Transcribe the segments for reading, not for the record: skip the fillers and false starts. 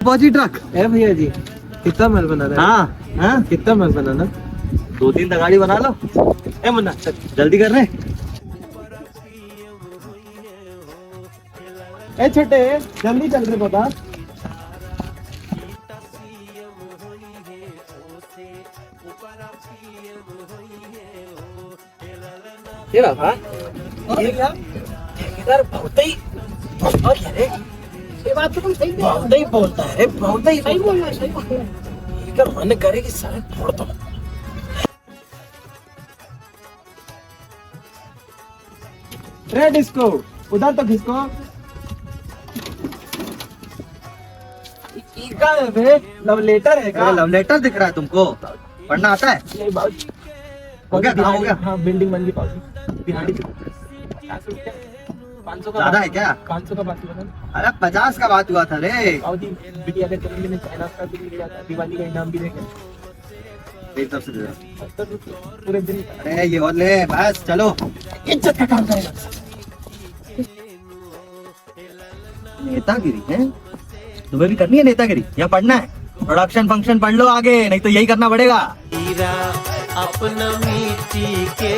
पहुंची ट्रक है भैया जी, कितना माल बनाना है? हाँ हाँ कितना माल बनाना? 2-3 गाड़ी बना लो। ए मुन्ना चल, जल्दी कर रहे। ए छोटे, जल्दी चल रहे बता। ये बाबा, ये क्या? इधर बहुत ही ये बात तो तुम सही बहुत ही बोलता है, बहुत ही सही बोल रहा है, सही बोल रहा है। इनका मन करे कि सारे फोड़ दो। रेड इसको उधर तो खिसको। क्या है बे? लव लेटर है क्या? लव लेटर दिख रहा है तुमको? पढ़ना आता है? नहीं बात हो गया, कहाँ हो गया? हाँ, बिल्डिंग बन गई पाउची बिहाड़ी 500 का ज्यादा है क्या? 500 का बात हुआ था। अरे 50 का बात हुआ था रे। पाउची बिटिया के जन्मदिन में चाइना का भी मिल जाता, दिवाली का इनाम भी देंगे। एक तरफ से दे दो। पूरे दिन अरे ये और ले, बस चलो। इज्जत का काम करेगा। नेतागिरी है? तुम्हें भी करनी है नेतागिरी या पढ़ना है? प्रोडक्शन फंक्शन पढ़ लो आगे, नहीं तो यही करना पड़ेगा। अपना मिट्टी के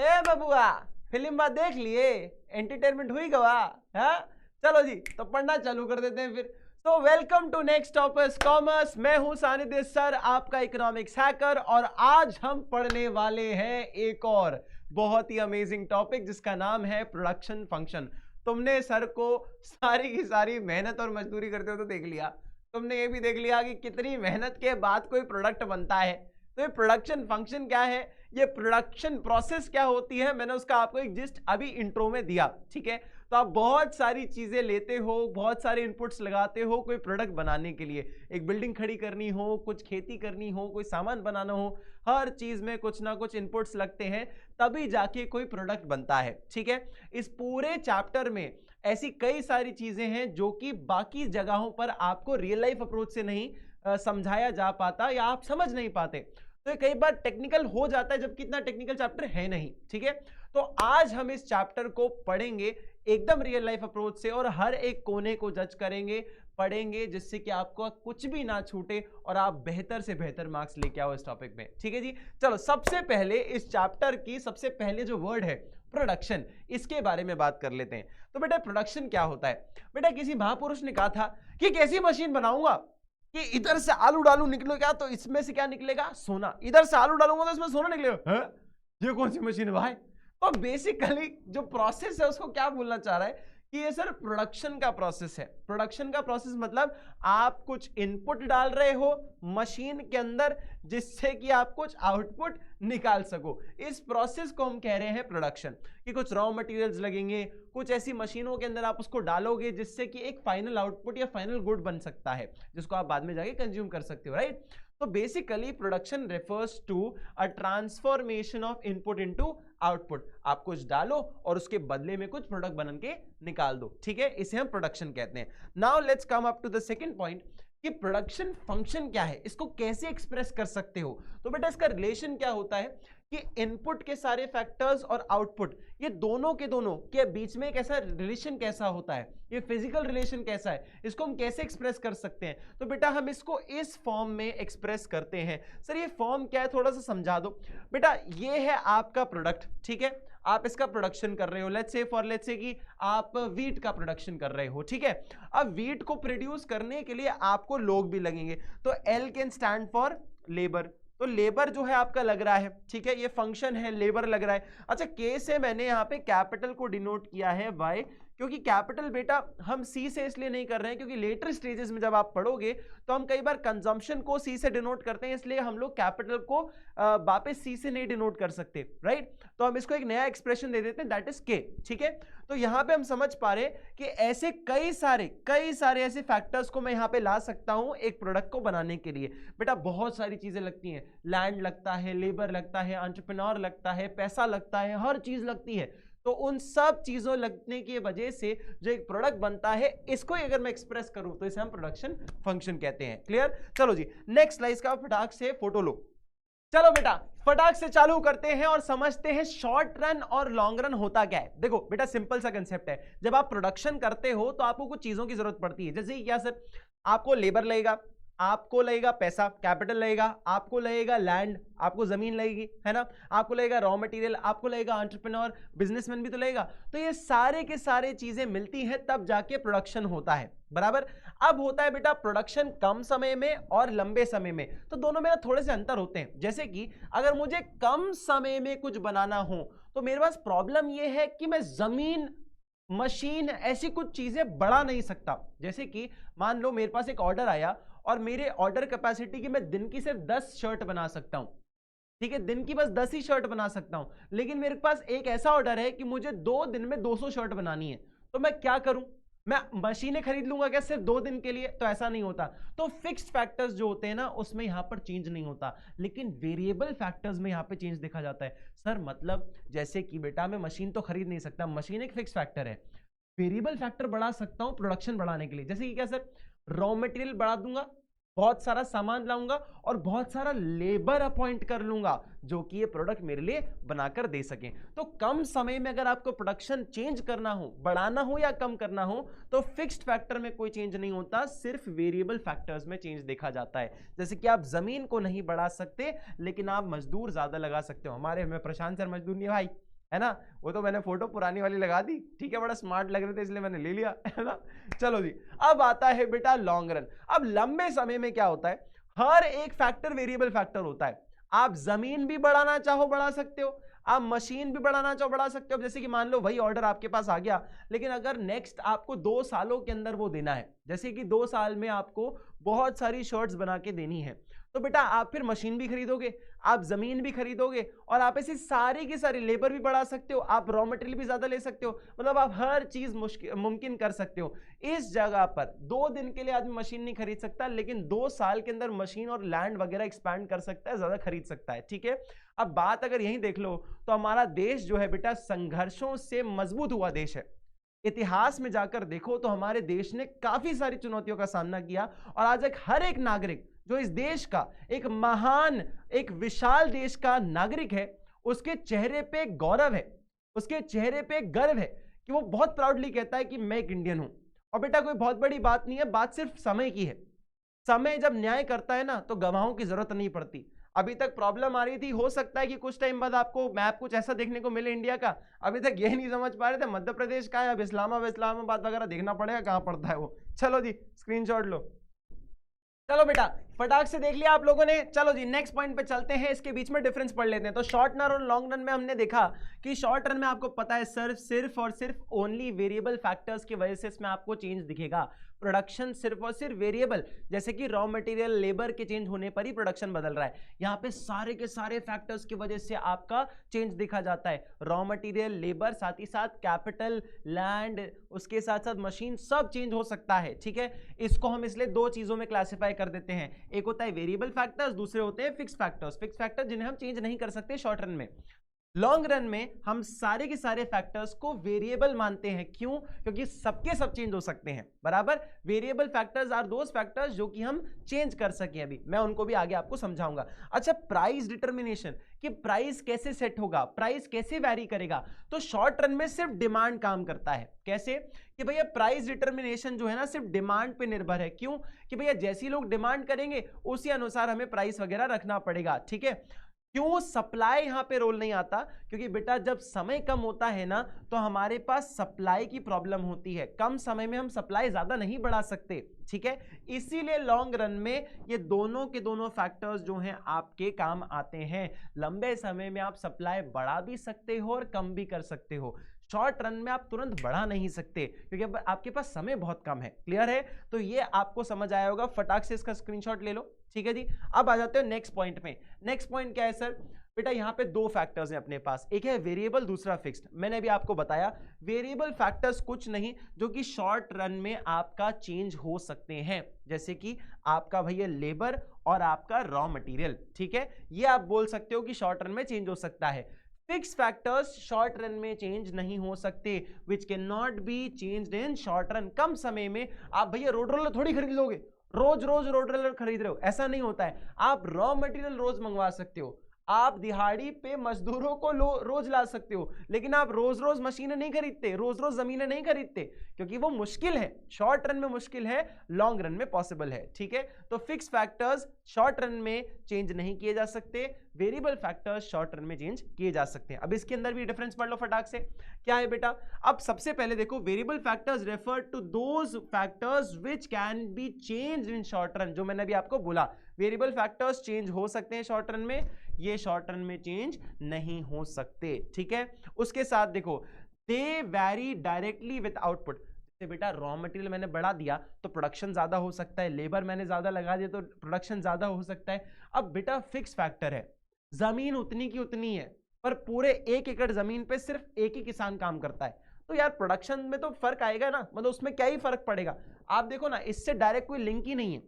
ए बबुआ, फिल्म बात देख लिए? एंटरटेनमेंट हुई गवा? हाँ चलो जी, तो पढ़ना चालू कर देते हैं फिर। तो welcome to next toppers commerce. मैं हूं सानिध्य सर, आपका इकोनॉमिक्स हैकर, और आज हम पढ़ने वाले हैं एक और बहुत ही अमेजिंग टॉपिक जिसका नाम है प्रोडक्शन फंक्शन। तुमने सर को सारी की सारी मेहनत और मजदूरी करते हो तो देख लिया, तुमने ये भी देख लिया कि कितनी मेहनत के बाद कोई प्रोडक्ट बनता है। तो ये प्रोडक्शन फंक्शन क्या है, ये प्रोडक्शन प्रोसेस क्या होती है, मैंने उसका आपको एक जिस्ट अभी इंट्रो में दिया, ठीक है। तो आप बहुत सारी चीजें लेते हो, बहुत सारे इनपुट्स लगाते हो कोई प्रोडक्ट बनाने के लिए। एक बिल्डिंग खड़ी करनी हो, कुछ खेती करनी हो, कोई सामान बनाना हो, हर चीज में कुछ ना कुछ इनपुट्स लगते हैं, तभी जाके कोई प्रोडक्ट बनता है, ठीक है। इस पूरे चैप्टर में ऐसी कई सारी चीजें हैं जो कि बाकी जगहों पर आपको रियल लाइफ अप्रोच से नहीं समझाया जा पाता या आप समझ नहीं पाते। तो ये कई बार टेक्निकल हो जाता है, जबकि इतना टेक्निकल चैप्टर है नहीं, ठीक है। तो आज हम इस चैप्टर को पढ़ेंगे एकदम रियल लाइफ अप्रोच से, और हर एक कोने को जज करेंगे, पढ़ेंगे, जिससे कि आपको कुछ भी ना छूटे और आप बेहतर से बेहतर मार्क्स लेके आओ इस टॉपिक में, ठीक है जी। चलो, सबसे पहले इस चैप्टर की सबसे पहले जो वर्ड है प्रोडक्शन, इसके बारे में बात कर लेते हैं। तो बेटा प्रोडक्शन क्या होता है? बेटा किसी महापुरुष ने कहा था कि एक ऐसी मशीन बनाऊंगा कि इधर से आलू डालू निकलेगा तो इसमें से क्या निकलेगा? सोना। इधर से आलू डालूंगा तो इसमें सोना निकलेगा। ये कौन सी मशीन है भाई? तो बेसिकली जो प्रोसेस है उसको क्या बोलना चाह रहा है कि ये सर प्रोडक्शन का प्रोसेस है। प्रोडक्शन का प्रोसेस मतलब आप कुछ इनपुट डाल रहे हो मशीन के अंदर, जिससे कि आप कुछ आउटपुट निकाल सको। इस प्रोसेस को हम कह रहे हैं प्रोडक्शन। कि कुछ रॉ मटेरियल्स लगेंगे, कुछ ऐसी मशीनों के अंदर आप उसको डालोगे जिससे कि एक फाइनल आउटपुट या फाइनल गुड बन सकता है, जिसको आप बाद में जाके कंज्यूम कर सकते हो, राइट। तो basically production refers to a transformation of input into output. आप कुछ डालो और उसके बदले में कुछ प्रोडक्ट बन के निकाल दो, ठीक है। इसे हम प्रोडक्शन कहते हैं। Now let's come up to the second point कि प्रोडक्शन फंक्शन क्या है, इसको कैसे एक्सप्रेस कर सकते हो। तो बेटा इसका रिलेशन क्या होता है कि इनपुट के सारे फैक्टर्स और आउटपुट, ये दोनों के बीच में एक ऐसा रिलेशन कैसा होता है, ये फिजिकल रिलेशन कैसा है, इसको हम कैसे एक्सप्रेस कर सकते हैं। तो बेटा हम इसको इस फॉर्म में एक्सप्रेस करते हैं। सर ये फॉर्म क्या है, थोड़ा सा समझा दो। बेटा ये है आपका प्रोडक्ट, ठीक है, आप इसका प्रोडक्शन कर रहे हो। लेट्स से कि आप वीट का प्रोडक्शन कर रहे हो, ठीक है। अब वीट को प्रोड्यूस करने के लिए आपको लोग भी लगेंगे, तो L can stand for labour. तो लेबर जो है आपका लग रहा है, ठीक है, ये फंक्शन है, लेबर लग रहा है। अच्छा, के से मैंने यहाँ पे कैपिटल को डिनोट किया है वाई, क्योंकि कैपिटल बेटा हम सी से इसलिए नहीं कर रहे हैं क्योंकि लेटर स्टेजेस में जब आप पढ़ोगे तो हम कई बार कंजम्पशन को सी से डिनोट करते हैं, इसलिए हम लोग कैपिटल को वापस सी से नहीं डिनोट कर सकते, राइट। तो हम इसको एक नया एक्सप्रेशन दे देते हैं, दैट इज के, ठीक है। तो यहां पे हम समझ पा रहे हैं कि ऐसे कई सारे ऐसे फैक्टर्स को मैं यहां पे ला सकता हूं एक प्रोडक्ट को बनाने के लिए। बेटा बहुत सारी चीजें लगती हैं, लैंड लगता है, लेबर लगता है, एंटरप्रेन्योर लगता है, पैसा लगता है, हर चीज लगती है। तो उन सब चीजों लगने की वजह से जो एक प्रोडक्ट बनता है, इसको अगर मैं एक्सप्रेस करूं तो इसे हम प्रोडक्शन फंक्शन कहते हैं। क्लियर? चलो जी, नेक्स्ट स्लाइड का फटाक से फोटो लो। चलो बेटा फटाक से चालू करते हैं और समझते हैं शॉर्ट रन और लॉन्ग रन होता क्या है। देखो बेटा सिंपल सा कंसेप्ट है, जब आप प्रोडक्शन करते हो तो आपको कुछ चीजों की जरूरत पड़ती है। जैसे क्या सर, आपको लेबर लगेगा, आपको लगेगा पैसा, कैपिटल लगेगा, आपको लगेगा लैंड, आपको जमीन लगेगी, है ना, आपको लगेगा रॉ मटेरियल, आपको लगेगा एंटरप्रेन्योर, बिजनेसमैन भी तो लगेगा। तो ये सारे के सारे चीजें मिलती हैं तब जाके प्रोडक्शन होता है, बराबर। अब होता है बेटा प्रोडक्शन कम समय में और लंबे समय में, तो दोनों में थोड़े से अंतर होते हैं। जैसे कि अगर मुझे कम समय में कुछ बनाना हो तो मेरे पास प्रॉब्लम यह है कि मैं जमीन, मशीन, ऐसी कुछ चीजें बढ़ा नहीं सकता। जैसे कि मान लो मेरे पास एक ऑर्डर आया और मेरे ऑर्डर कैपेसिटी की मैं दिन की सिर्फ 10 शर्ट बना सकता हूं, ठीक है, दिन की बस 10 ही शर्ट बना सकता हूं, लेकिन मेरे पास एक ऐसा ऑर्डर है कि मुझे 2 दिन में 200 शर्ट बनानी है, तो मैं क्या करूं? मैं मशीनें खरीद लूंगा क्या सिर्फ 2 दिन के लिए? तो ऐसा नहीं होता। तो फिक्स्ड फैक्टर्स जो होते हैं ना उसमें यहां पर चेंज नहीं होता, लेकिन वेरिएबल फैक्टर्स में यहां पे चेंज देखा जाता है। सर मतलब जैसे कि बेटा मैं मशीन तो खरीद नहीं सकता, मशीन एक फिक्स फैक्टर है, वेरिएबल फैक्टर बढ़ा सकता हूं प्रोडक्शन बढ़ाने के लिए। जैसे कि क्या सर, रॉ मटेरियल बढ़ा दूंगा, बहुत सारा सामान लाऊंगा और बहुत सारा लेबर अपॉइंट कर लूंगा जो कि ये प्रोडक्ट मेरे लिए बनाकर दे सके। तो कम समय में अगर आपको प्रोडक्शन चेंज करना हो, बढ़ाना हो या कम करना हो, तो फिक्स्ड फैक्टर में कोई चेंज नहीं होता, सिर्फ वेरिएबल फैक्टर्स में चेंज देखा जाता है। जैसे कि आप जमीन को नहीं बढ़ा सकते लेकिन आप मजदूर ज्यादा लगा सकते हो। हमारे में प्रशांत सर मजदूर नहीं भाई, है ना, वो तो मैंने फोटो पुरानी वाली लगा दी, ठीक है, बड़ा स्मार्ट लग रहे थे इसलिए मैंने ले लिया, है ना। चलो जी, अब आता है बेटा लॉन्ग रन। अब लंबे समय में क्या होता है, हर एक फैक्टर वेरिएबल फैक्टर होता है। आप जमीन भी बढ़ाना चाहो बढ़ा सकते हो, आप मशीन भी बढ़ाना चाहो बढ़ा सकते हो। जैसे कि मान लो वही ऑर्डर आपके पास आ गया, लेकिन अगर नेक्स्ट आपको 2 सालों के अंदर वो देना है, जैसे कि 2 साल में आपको बहुत सारी शर्ट्स बना के देनी है, तो बेटा आप फिर मशीन भी खरीदोगे, आप जमीन भी खरीदोगे और आप ऐसी सारी की सारी लेबर भी बढ़ा सकते हो, आप रॉ मटेरियल भी ज्यादा ले सकते हो, मतलब आप हर चीज मुमकिन कर सकते हो। इस जगह पर 2 दिन के लिए आदमी मशीन नहीं खरीद सकता, लेकिन 2 साल के अंदर मशीन और लैंड वगैरह एक्सपैंड कर सकता है, ज्यादा खरीद सकता है, ठीक है। अब बात अगर यही देख लो तो हमारा देश जो है बेटा संघर्षों से मजबूत हुआ देश है। इतिहास में जाकर देखो तो हमारे देश ने काफी सारी चुनौतियों का सामना किया और आज हर एक नागरिक जो इस देश का एक महान, एक विशाल देश का नागरिक है, उसके चेहरे पे गौरव है, उसके चेहरे पे गर्व है कि वो बहुत प्राउडली कहता है कि मैं एक इंडियन हूं। और बेटा कोई बहुत बड़ी बात नहीं है, बात सिर्फ समय की है। समय जब न्याय करता है ना तो गवाहों की जरूरत नहीं पड़ती। अभी तक प्रॉब्लम आ रही थी, हो सकता है कि कुछ टाइम बाद आपको मैप कुछ ऐसा देखने को मिले इंडिया का, अभी तक यही नहीं समझ पा रहे थे मध्य प्रदेश का है, अब इस्लामाबाद वगैरह देखना पड़ेगा कहां पड़ता है वो। चलो जी स्क्रीनशॉट लो। चलो बेटा फटाक से देख लिया आप लोगों ने। चलो जी नेक्स्ट पॉइंट पे चलते हैं, इसके बीच में डिफरेंस पढ़ लेते हैं। तो शॉर्ट रन और लॉन्ग रन में हमने देखा कि शॉर्ट रन में आपको पता है सर सिर्फ और सिर्फ ओनली वेरिएबल फैक्टर्स की वजह से इसमें आपको चेंज दिखेगा। प्रोडक्शन सिर्फ और सिर्फ वेरिएबल, जैसे कि रॉ मटेरियल, लेबर के चेंज होने पर ही प्रोडक्शन बदल रहा है। यहाँ पे सारे के सारे फैक्टर्स की वजह से आपका चेंज दिखा जाता है, रॉ मटेरियल, लेबर, साथ ही साथ कैपिटल, लैंड, उसके साथ साथ मशीन, सब चेंज हो सकता है, ठीक है। इसको हम इसलिए 2 चीजों में क्लासिफाई कर देते हैं, एक होता है वेरिएबल फैक्टर्स, दूसरे होते हैं फिक्स फैक्टर्स। फिक्स फैक्टर जिन्हें हम चेंज नहीं कर सकते शॉर्ट रन में। लॉन्ग रन में हम सारे के सारे फैक्टर्स को वेरिएबल मानते हैं। क्यों? क्योंकि सबके सब चेंज हो सकते हैं, बराबर। Variable factors are those factors जो कि हम चेंज कर सके, अभी मैं उनको भी आगे आपको समझाऊंगा। अच्छा, प्राइस डिटर्मिनेशन, कि प्राइस कैसे सेट होगा, प्राइस कैसे वैरी करेगा, तो शॉर्ट रन में सिर्फ डिमांड काम करता है। कैसे? कि भैया प्राइस डिटर्मिनेशन जो है ना सिर्फ डिमांड पे निर्भर है। क्यों? कि भैया जैसी लोग डिमांड करेंगे उसी अनुसार हमें प्राइस वगैरह रखना पड़ेगा, ठीक है। क्यों सप्लाई यहां पे रोल नहीं आता? क्योंकि बेटा जब समय कम होता है ना तो हमारे पास सप्लाई की प्रॉब्लम होती है, कम समय में हम सप्लाई ज्यादा नहीं बढ़ा सकते, ठीक है। इसीलिए लॉन्ग रन में ये दोनों के दोनों फैक्टर्स जो हैं आपके काम आते हैं। लंबे समय में आप सप्लाई बढ़ा भी सकते हो और कम भी कर सकते हो, शॉर्ट रन में आप तुरंत बढ़ा नहीं सकते क्योंकि अब आपके पास समय बहुत कम है। क्लियर है? तो ये आपको समझ आया होगा, फटाक से इसका स्क्रीनशॉट ले लो, ठीक है जी। अब आ जाते हो नेक्स्ट पॉइंट में। नेक्स्ट पॉइंट क्या है सर? बेटा यहाँ पे 2 फैक्टर्स हैं अपने पास, एक है वेरिएबल, दूसरा फिक्स्ड। मैंने अभी आपको बताया वेरिएबल फैक्टर्स कुछ नहीं जो कि शॉर्ट रन में आपका चेंज हो सकते हैं, जैसे कि आपका भैया लेबर और आपका रॉ मटेरियल, ठीक है। ये आप बोल सकते हो कि शॉर्ट रन में चेंज हो सकता है। फिक्स फैक्टर्स शॉर्ट रन में चेंज नहीं हो सकते, which can not be changed in short run. कम समय में आप भैया रोड रोलर थोड़ी खरीद लोगे, रोज रोज रोड खरीद रहे हो, ऐसा नहीं होता है। आप रॉ मटेरियल रोज मंगवा सकते हो, आप दिहाड़ी पे मजदूरों को रोज ला सकते हो, लेकिन आप रोज रोज मशीनें नहीं खरीदते, रोज रोज जमीनें नहीं खरीदते, क्योंकि वो मुश्किल है, शॉर्ट रन में मुश्किल है, लॉन्ग रन में पॉसिबल है। ठीक है, तो फिक्स फैक्टर्स शॉर्ट रन में चेंज नहीं किए जा सकते, वेरिएबल फैक्टर्स शॉर्ट रन में चेंज किए जा सकते हैं। अब इसके अंदर भी डिफरेंस पढ़ लो फटाक से, क्या है बेटा। अब सबसे पहले देखो, variable factors refer to those factors which can be changed in short run. जो मैंने अभी आपको बोला, वेरिएबल फैक्टर्स चेंज हो सकते हैं शॉर्ट रन में, ये शॉर्ट रन में चेंज नहीं हो सकते। ठीक है, उसके साथ देखो, दे वैरी डायरेक्टली विद आउटपुट। जैसे बेटा रॉ मटेरियल मैंने बढ़ा दिया तो प्रोडक्शन ज्यादा हो सकता है, लेबर मैंने ज्यादा लगा दिया तो प्रोडक्शन ज्यादा हो सकता है। अब बेटा फिक्स फैक्टर है, जमीन उतनी की उतनी है, पर पूरे 1 एकड़ जमीन पे सिर्फ एक ही किसान काम करता है, तो यार प्रोडक्शन में तो फर्क आएगा ना, मतलब उसमें क्या ही फर्क पड़ेगा। आप देखो ना, इससे डायरेक्ट कोई लिंक ही नहीं है,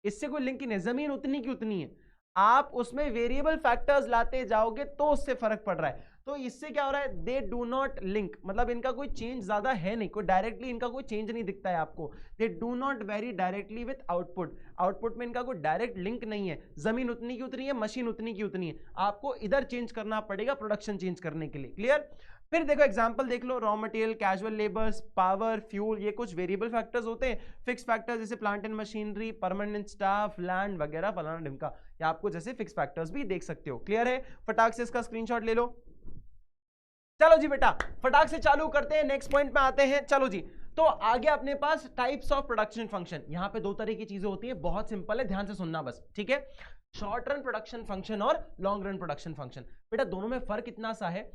इससे कोई लिंक ही नहीं, जमीन उतनी की उतनी है, आप उसमें वेरिएबल फैक्टर्स लाते जाओगे तो उससे फर्क पड़ रहा है। तो इससे क्या हो रहा है, दे डू नॉट लिंक, मतलब इनका कोई चेंज ज्यादा है नहीं, कोई डायरेक्टली इनका कोई चेंज नहीं दिखता है आपको। They do not very directly with output, output में इनका कोई डायरेक्ट लिंक नहीं है, जमीन उतनी की उतनी है, मशीन उतनी की उतनी है, आपको इधर चेंज करना पड़ेगा प्रोडक्शन चेंज करने के लिए। क्लियर। फिर देखो एग्जांपल देख लो, raw material, casual labours, power, fuel, ये कुछ वेरिएबल फैक्टर्स होते हैं। फिक्स फैक्टर्स जैसे plant and machinery, permanent staff, land वगैरह, फलाना ढिमका, या आपको जैसे फिक्स फैक्टर्स भी देख सकते हो। क्लियर है, फटाक से इसका स्क्रीनशॉट ले लो। चलो जी बेटा, फटाक से चालू करते हैं, नेक्स्ट पॉइंट पे आते हैं। चलो जी, तो आगे अपने पास टाइप्स ऑफ प्रोडक्शन फंक्शन, यहां पे 2 तरह की चीजें होती है, बहुत सिंपल है, ध्यान से सुनना बस। ठीक है, शॉर्ट रन प्रोडक्शन फंक्शन और लॉन्ग रन प्रोडक्शन फंक्शन। बेटा दोनों में फर्क इतना सा है,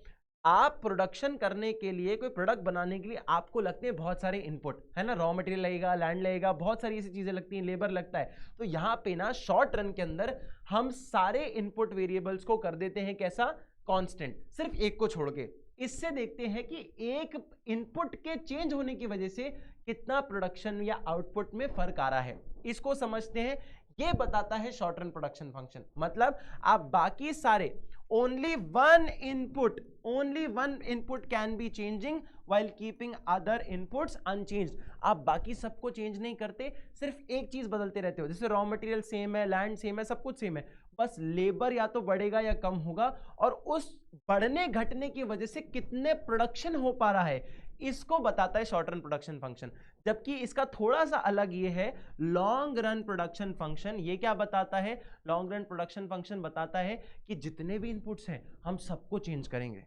आप प्रोडक्शन करने के लिए, कोई प्रोडक्ट बनाने के लिए आपको लगते हैं बहुत सारे इनपुट, है ना, रॉ मटेरियल लगेगा, लैंड लगेगा, बहुत सारी ऐसी चीजें लगती हैं, लेबर लगता है। तो यहां पे ना शॉर्ट रन के अंदर हम सारे इनपुट वेरिएबल्स को कर देते हैं कैसा, कांस्टेंट, सिर्फ एक को छोड़ के। इससे देखते हैं कि एक इनपुट के चेंज होने की वजह से कितना प्रोडक्शन या आउटपुट में फर्क आ रहा है, इसको समझते हैं। ये बताता है शॉर्ट रन प्रोडक्शन फंक्शन। मतलब आप बाकी सारे only one input can be changing while keeping other inputs unchanged। आप बाकी सबको चेंज नहीं करते, सिर्फ एक चीज बदलते रहते हो। जैसे रॉ मटेरियल सेम है, लैंड सेम है, सब कुछ सेम है, बस लेबर या तो बढ़ेगा या कम होगा, और उस बढ़ने घटने की वजह से कितने प्रोडक्शन हो पा रहा है, इसको बताता है शॉर्ट रन प्रोडक्शन फंक्शन। जबकि इसका थोड़ा सा अलग ये है लॉन्ग रन प्रोडक्शन फंक्शन। ये क्या बताता है, लॉन्ग रन प्रोडक्शन फंक्शन बताता है कि जितने भी इनपुट्स हैं हम सबको चेंज करेंगे,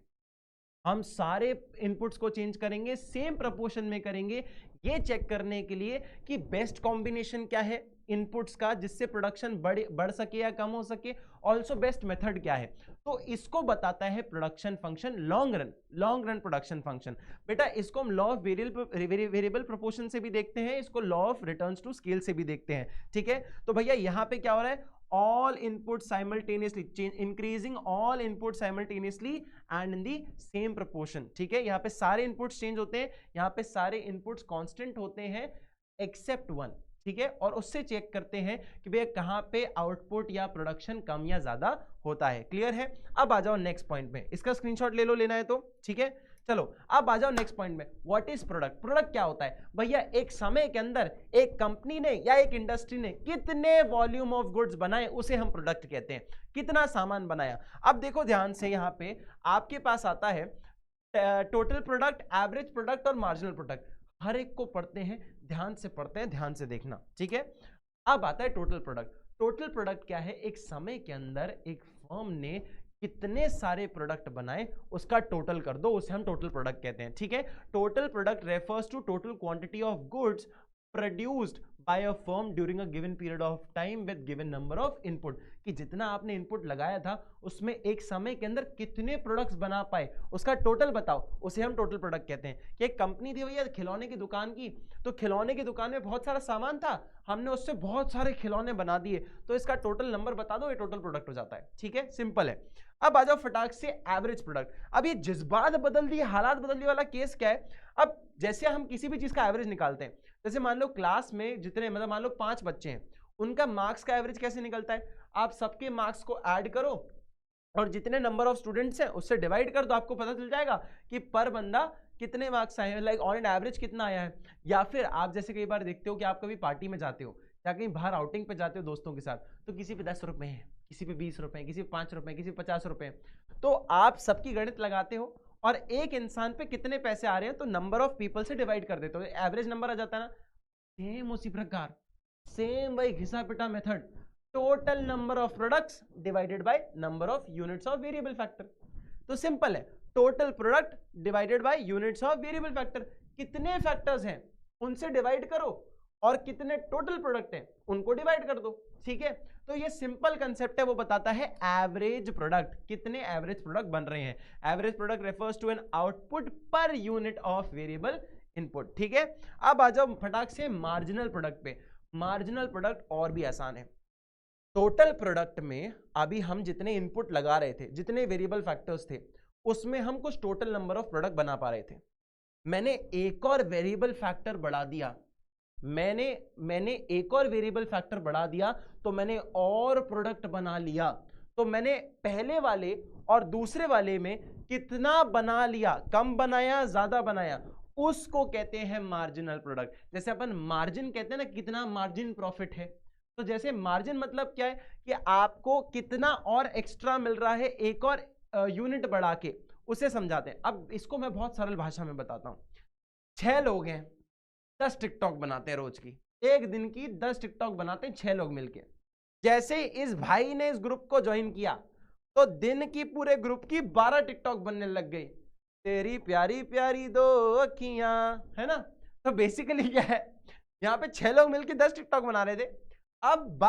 हम सारे इनपुट्स को चेंज करेंगे, सेम प्रोपोर्शन में करेंगे, ये चेक करने के लिए कि बेस्ट कॉम्बिनेशन क्या है इनपुट्स का, जिससे प्रोडक्शन बढ़ सके या कम हो सके, ऑल्सो बेस्ट मेथड क्या है। तो इसको बताता है production function long run production function. बेटा इसको हम लॉ ऑफ वेरिएबल प्रोपोर्शन से भी देखते हैं, इसको law of returns to scale से भी देखते हैं। ठीक है, तो भैया यहां पे क्या हो रहा है, all inputs simultaneously increasing all inputs simultaneously and in the same proportion। ठीक है, यहाँ पे सारे inputs चेंज होते हैं, यहाँ पे सारे inputs कांस्टेंट होते हैं except one। ठीक है, और उससे चेक करते हैं कि भैया कहाँ पे आउटपुट या प्रोडक्शन कम या ज्यादा होता है। क्लियर है। अब आ जाओ नेक्स्ट पॉइंट में, इसका स्क्रीनशॉट ले लो, लेना है तो। ठीक है, चलो अब आ जाओ नेक्स्ट पॉइंट में। What is product. प्रोडक्ट क्या होता है भैया, एक समय के अंदर एक कंपनी ने या एक इंडस्ट्री ने कितने वॉल्यूम ऑफ गुड्स बनाए उसे हम प्रोडक्ट कहते हैं, कितना सामान बनाया। अब देखो ध्यान से, यहाँ पे आपके पास आता है टोटल प्रोडक्ट, एवरेज प्रोडक्ट और मार्जिनल प्रोडक्ट। हर एक को पढ़ते हैं, ध्यान से पढ़ते हैं, ध्यान से देखना। ठीक है, अब आता है टोटल प्रोडक्ट। टोटल प्रोडक्ट क्या है, एक समय के अंदर एक फर्म ने कितने सारे प्रोडक्ट बनाए उसका टोटल कर दो, उसे हम टोटल प्रोडक्ट कहते हैं। ठीक है, total product refers to total quantity of goods produced by a firm during a given period of time with given number of input. कि जितना आपने इनपुट लगाया था उसमें एक समय के अंदर कितने प्रोडक्ट्स बना पाए उसका टोटल बताओ, उसे हम टोटल प्रोडक्ट कहते हैं। कि एक कंपनी थी भैया खिलौने की दुकान की, तो खिलौने की दुकान में बहुत सारा सामान था, हमने उससे बहुत सारे खिलौने बना दिए, तो इसका टोटल नंबर बता दो, ये टोटल प्रोडक्ट हो जाता है। ठीक है, सिंपल है। अब आ जाओ फटाक से एवरेज प्रोडक्ट। अब ये जज्बात बदल दिए, हालात बदल दिए वाला केस क्या है। अब जैसे हम किसी भी चीज का एवरेज निकालते हैं, जैसे मान लो क्लास में जितने, मतलब मान लो 5 बच्चे हैं, उनका मार्क्स का एवरेज कैसे निकलता है, आप सबके मार्क्स को ऐड करो और जितने नंबर ऑफ स्टूडेंट्स हैं उससे डिवाइड कर दो, आपको पता चल जाएगा कि पर बंदा कितने मार्क्स आए हैं, लाइक ऑन एन एवरेज कितना आया है। या फिर आप जैसे कई बार देखते हो कि आप कभी पार्टी में जाते हो, या कहीं बाहर आउटिंग पे जाते हो दोस्तों के साथ, तो किसी पे 10 रुपए हैं, किसी पे 20 रुपए हैं, किसी पे 5 रुपए हैं, किसी पे 50 रुपए हैं, तो आप सबकी गणित लगाते हो और एक इंसान पे कितने पैसे आ रहे हैं तो नंबर ऑफ पीपल से डिवाइड कर देते हो, एवरेज नंबर आ जाता है ना। सेम उसी प्रकार, सेम भाई घिसा पिटा method, total number of products divided by number of units of variable factor. तो सिंपल है, total product divided by units of variable factor. कितने फैक्टर्स हैं उनसे डिवाइड करो और कितने टोटल प्रोडक्ट हैं उनको डिवाइड कर दो, ठीक है। तो ये सिंपल कंसेप्ट है, वो बताता है एवरेज प्रोडक्ट, कितने एवरेज प्रोडक्ट बन रहे हैं। Average product refers to an output per unit of variable input, ठीक है। अब आ जाओ फटाक से मार्जिनल प्रोडक्ट पे। मार्जिनल प्रोडक्ट और भी आसान है। टोटल प्रोडक्ट में अभी हम जितने इनपुट लगा रहे थे, जितने वेरिएबल फैक्टर्स थे, उसमें हम कुछ टोटल नंबर ऑफ प्रोडक्ट बना पा रहे थे। मैंने एक और वेरिएबल फैक्टर बढ़ा दिया, मैंने एक और वेरिएबल फैक्टर बढ़ा दिया तो मैंने और प्रोडक्ट बना लिया। तो मैंने पहले वाले और दूसरे वाले में कितना बना लिया, कम बनाया ज्यादा बनाया, उसको कहते हैं मार्जिनल प्रोडक्ट। जैसे अपन मार्जिन कहते हैं ना, कितना मार्जिन प्रॉफिट है, तो जैसे मार्जिन मतलब क्या है कि आपको कितना और एक्स्ट्रा मिल रहा है एक और यूनिट बढ़ा के, उसे समझाते हैं। अब इसको मैं बहुत सरल भाषा में बताता हूं। 6 लोग हैं, 10 टिकटॉक बनाते हैं रोज की, एक दिन की 10 टिकटॉक बनाते हैं 6 लोग मिलके। जैसे इस भाई ने इस ग्रुप को ज्वाइन किया तो दिन की पूरे ग्रुप की 12 टिकटॉक बनने लग गई, तेरी प्यारी प्यारी दो अखियां, है ना। तो बेसिकली क्या है, यहाँ पे 6 लोग मिलके 10 टिकटॉक बना रहे थे, अब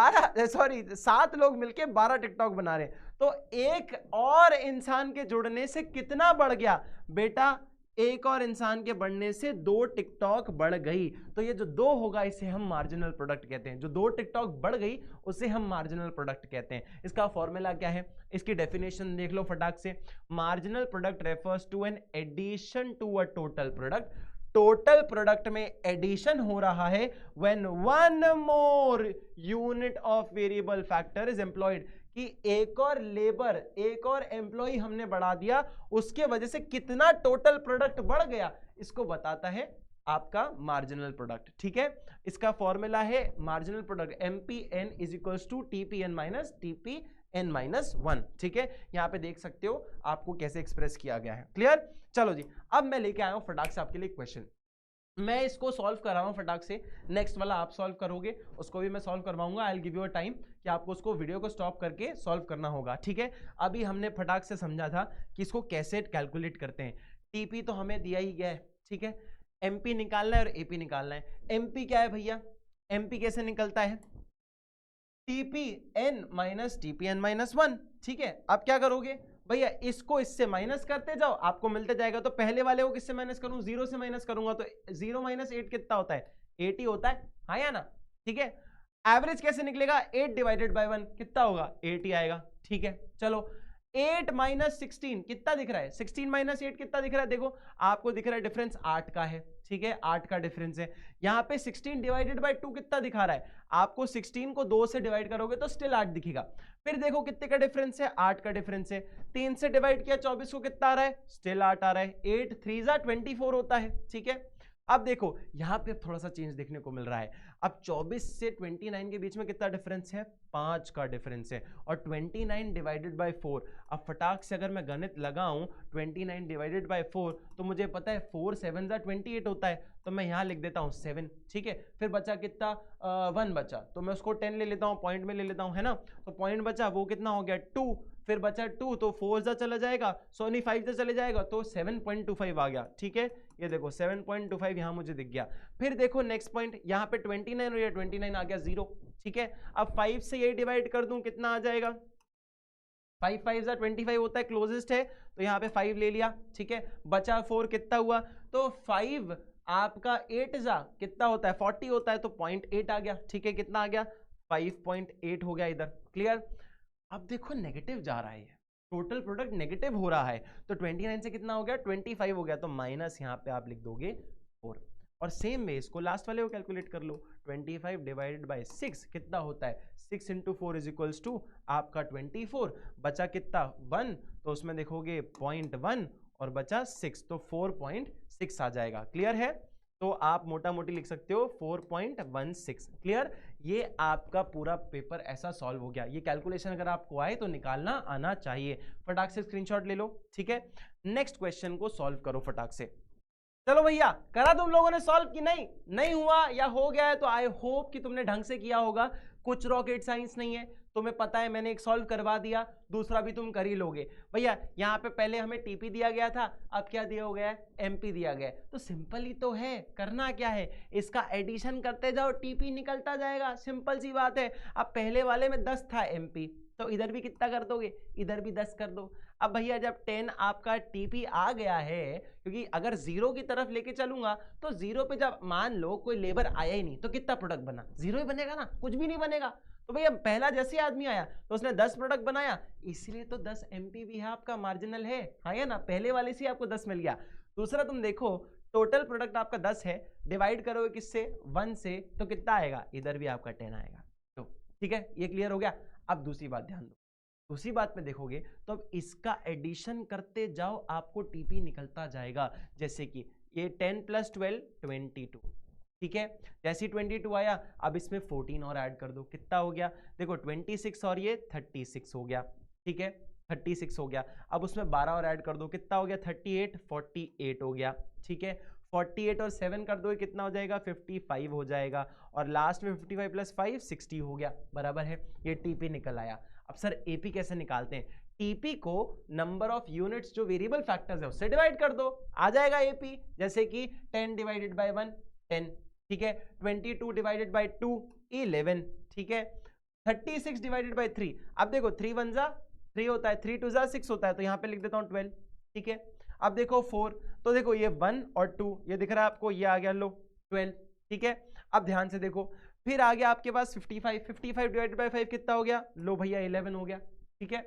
7 लोग मिलके 12 टिकटॉक बना रहे हैं। तो एक और इंसान के जुड़ने से कितना बढ़ गया बेटा, एक और इंसान के बढ़ने से 2 टिकटॉक बढ़ गई। तो ये जो 2 होगा इसे हम मार्जिनल प्रोडक्ट कहते हैं। जो 2 टिकटॉक बढ़ गई उसे हम मार्जिनल प्रोडक्ट कहते हैं। इसका फॉर्मूला क्या है, इसकी डेफिनेशन देख लो फटाक से। Marginal product refers to an addition to a total product. Total product में एडिशन हो रहा है when one more unit of variable factor is employed, कि एक और लेबर, एक और एम्प्लॉय हमने बढ़ा दिया, उसके वजह से कितना टोटल प्रोडक्ट बढ़ गया, इसको बताता है आपका मार्जिनल प्रोडक्ट, ठीक है। इसका फॉर्मूला है marginal product MPN is equals to TPN minus TPN minus 1, ठीक है। यहां पे देख सकते हो आपको कैसे एक्सप्रेस किया गया है, क्लियर। चलो जी, अब मैं लेके आया हूं फटाक से आपके लिए क्वेश्चन। मैं इसको सॉल्व कर रहा हूं फटाक से, नेक्स्ट वाला आप सॉल्व करोगे, उसको भी मैं सॉल्व करवाऊंगा। I will give you a time कि आपको उसको वीडियो को स्टॉप करके सॉल्व करना होगा, ठीक है। अभी हमने फटाक से समझा था कि इसको कैसे कैलकुलेट करते हैं। टीपी तो हमें दिया ही गया है, ठीक है। एमपी निकालना है और एपी निकालना है। एमपी क्या है भैया, एमपी कैसे निकलता है, TPN माइनस TPN माइनस 1, ठीक है। आप क्या करोगे भैया, इसको इससे माइनस करते जाओ, आपको मिलते जाएगा। तो पहले वाले को किससे माइनस करूं, 0 से माइनस करूंगा, तो 0 माइनस 8 कितना होता है, 8 ही होता है, हाँ या ना, ठीक है। एवरेज कैसे निकलेगा, 8 डिवाइडेड बाय 1 कितना होगा, 8 ही आएगा, ठीक है। चलो 8 माइनस 16 कितना दिख रहा है, 16 माइनस 8 कितना दिख रहा है, देखो आपको दिख रहा है डिफरेंस 8 का है, ठीक है, 8 का डिफरेंस है। यहाँ पे 16 डिवाइडेड बाय 2 कितना दिखा रहा है, आपको 16 को 2 से डिवाइड करोगे तो स्टिल 8 दिखेगा। फिर देखो कितने का डिफरेंस है, 8 का डिफरेंस है। 3 से डिवाइड किया 24 को कितना आ रहा है, स्टिल 8 आ रहा है। 8 3 जा 24 होता है, ठीक है। अब देखो यहाँ पे थोड़ा सा चेंज देखने को मिल रहा है। अब 24 से 29 के बीच में कितना डिफरेंस है, 5 का डिफरेंस है, और 29 डिवाइडेड बाय 4। अब फटाक से अगर मैं गणित लगाऊं 29 डिवाइडेड बाय 4, तो मुझे पता है 4 7 जा 28 होता है, तो मैं यहाँ लिख देता हूँ 7, ठीक है। फिर बचा कितना, 1 बचा, तो मैं उसको 10 ले लेता हूँ, पॉइंट में ले लेता हूँ, है ना। तो पॉइंट बचा वो कितना हो गया 2, फिर बचा 2, तो 4 जा चला जाएगा, 5 जा चले जाएगा, तो 7.25 आ गया, ठीक है। ये देखो 7.25 यहाँ मुझे दिख गया। फिर देखो नेक्स्ट पॉइंट, यहाँ पे 29 और ये 29 आ गया 0, ठीक है। अब 5 से ये डिवाइड कर दूं कितना आ जाएगा, 5 5 जा 25 होता है, क्लोजेस्ट है, तो यहाँ पे 5 ले लिया, ठीक है। बचा 4 कितना हुआ, तो 5 आपका 8 जा कितना होता है 40 होता है, तो 0.8 आ गया, ठीक है। कितना आ गया 5.8 हो गया इधर, क्लियर। अब देखो नेगेटिव जा रहा है, टोटल प्रोडक्ट नेगेटिव हो रहा है, तो 29 से कितना हो गया 25 हो गया, तो माइनस यहाँ पे आप लिख दोगे 4। और सेम में इसको लास्ट वाले को कैलकुलेट कर लो, 25 डिवाइडेड बाय 6 कितना होता है, 6 इंटू 4 इज इक्वल्स टू आपका 24, बचा कितना 1, तो उसमें देखोगे 0.1 और बचा 6, तो 4.6 आ जाएगा, क्लियर है। तो आप मोटा मोटी लिख सकते हो 4.16, क्लियर। ये आपका पूरा पेपर ऐसा सॉल्व हो गया। ये कैलकुलेशन अगर आपको आए तो निकालना आना चाहिए। फटाक से स्क्रीनशॉट ले लो, ठीक है। नेक्स्ट क्वेश्चन को सॉल्व करो फटाक से। चलो भैया, करा तुम लोगों ने सॉल्व कि नहीं हुआ या हो गया है तो आई होप कि तुमने ढंग से किया होगा। कुछ रॉकेट साइंस नहीं है, तुम्हें पता है, मैंने एक सॉल्व करवा दिया, दूसरा भी तुम कर ही लोगे। भैया यहाँ पे पहले हमें टीपी दिया गया था, अब क्या दिया हो गया है, एमपी दिया गया है। तो सिंपल ही तो है, करना क्या है, इसका एडिशन करते जाओ, टीपी निकलता जाएगा, सिंपल सी बात है। अब पहले वाले में 10 था एमपी, तो इधर भी कितना कर दोगे, इधर भी 10 कर दो। अब भैया जब 10 आपका टीपी आ गया है, क्योंकि अगर 0 की तरफ लेके चलूंगा तो 0 पे जब मान लो कोई लेबर आया ही नहीं तो कितना प्रोडक्ट बना, 0 ही बनेगा ना, कुछ भी नहीं बनेगा। तो भैया पहला जैसे आदमी आया तो उसने 10 प्रोडक्ट बनाया, इसलिए तो 10 एमपी भी है, आपका मार्जिनल है, हाँ या ना, पहले वाले से आपको 10 मिल गया। दूसरा तुम देखो, टोटल प्रोडक्ट आपका 10 है, डिवाइड करोगे किससे, 1 से, तो कितना आएगा, इधर भी आपका 10 आएगा। तो ठीक है, ये क्लियर हो गया। अब दूसरी बात ध्यान दो, दूसरी बात में देखोगे तो अब इसका एडिशन करते जाओ, आपको टीपी निकलता जाएगा। जैसे कि ये 10 + 12 22, ठीक है। जैसे 22 आया, अब इसमें 14 और ऐड कर दो, कितना हो गया, देखो 26 और ये 36 हो गया, ठीक है, 36 हो गया। अब उसमें 12 और ऐड कर दो, कितना हो गया, 38, 48 हो गया, ठीक है। 48 और 7 कर दो, कितना हो जाएगा, 55 हो जाएगा। और लास्ट में 55 + 5 60 हो गया, बराबर है। ये टीपी निकल आया। अब सर एपी कैसे निकालते हैं, टीपी को नंबर ऑफ यूनिट्स जो वेरिएबल फैक्टर्स है उससे डिवाइड कर दो, आ जाएगा एपी। जैसे कि 10 / 1 10, ठीक है, 22 / 2 11, ठीक है, 36 / 3, अब देखो 3 1 जा 3 होता है, 3 2 जा 6 होता है, तो यहाँ पे लिख देता हूँ 12, ठीक है। अब देखो 4, तो देखो ये 1 और 2 ये दिख रहा है आपको, ये आ गया लो 12, ठीक है। अब ध्यान से देखो, फिर आ गया आपके पास 55 / 5 कितना हो गया, लो भैया 11 हो गया, ठीक है।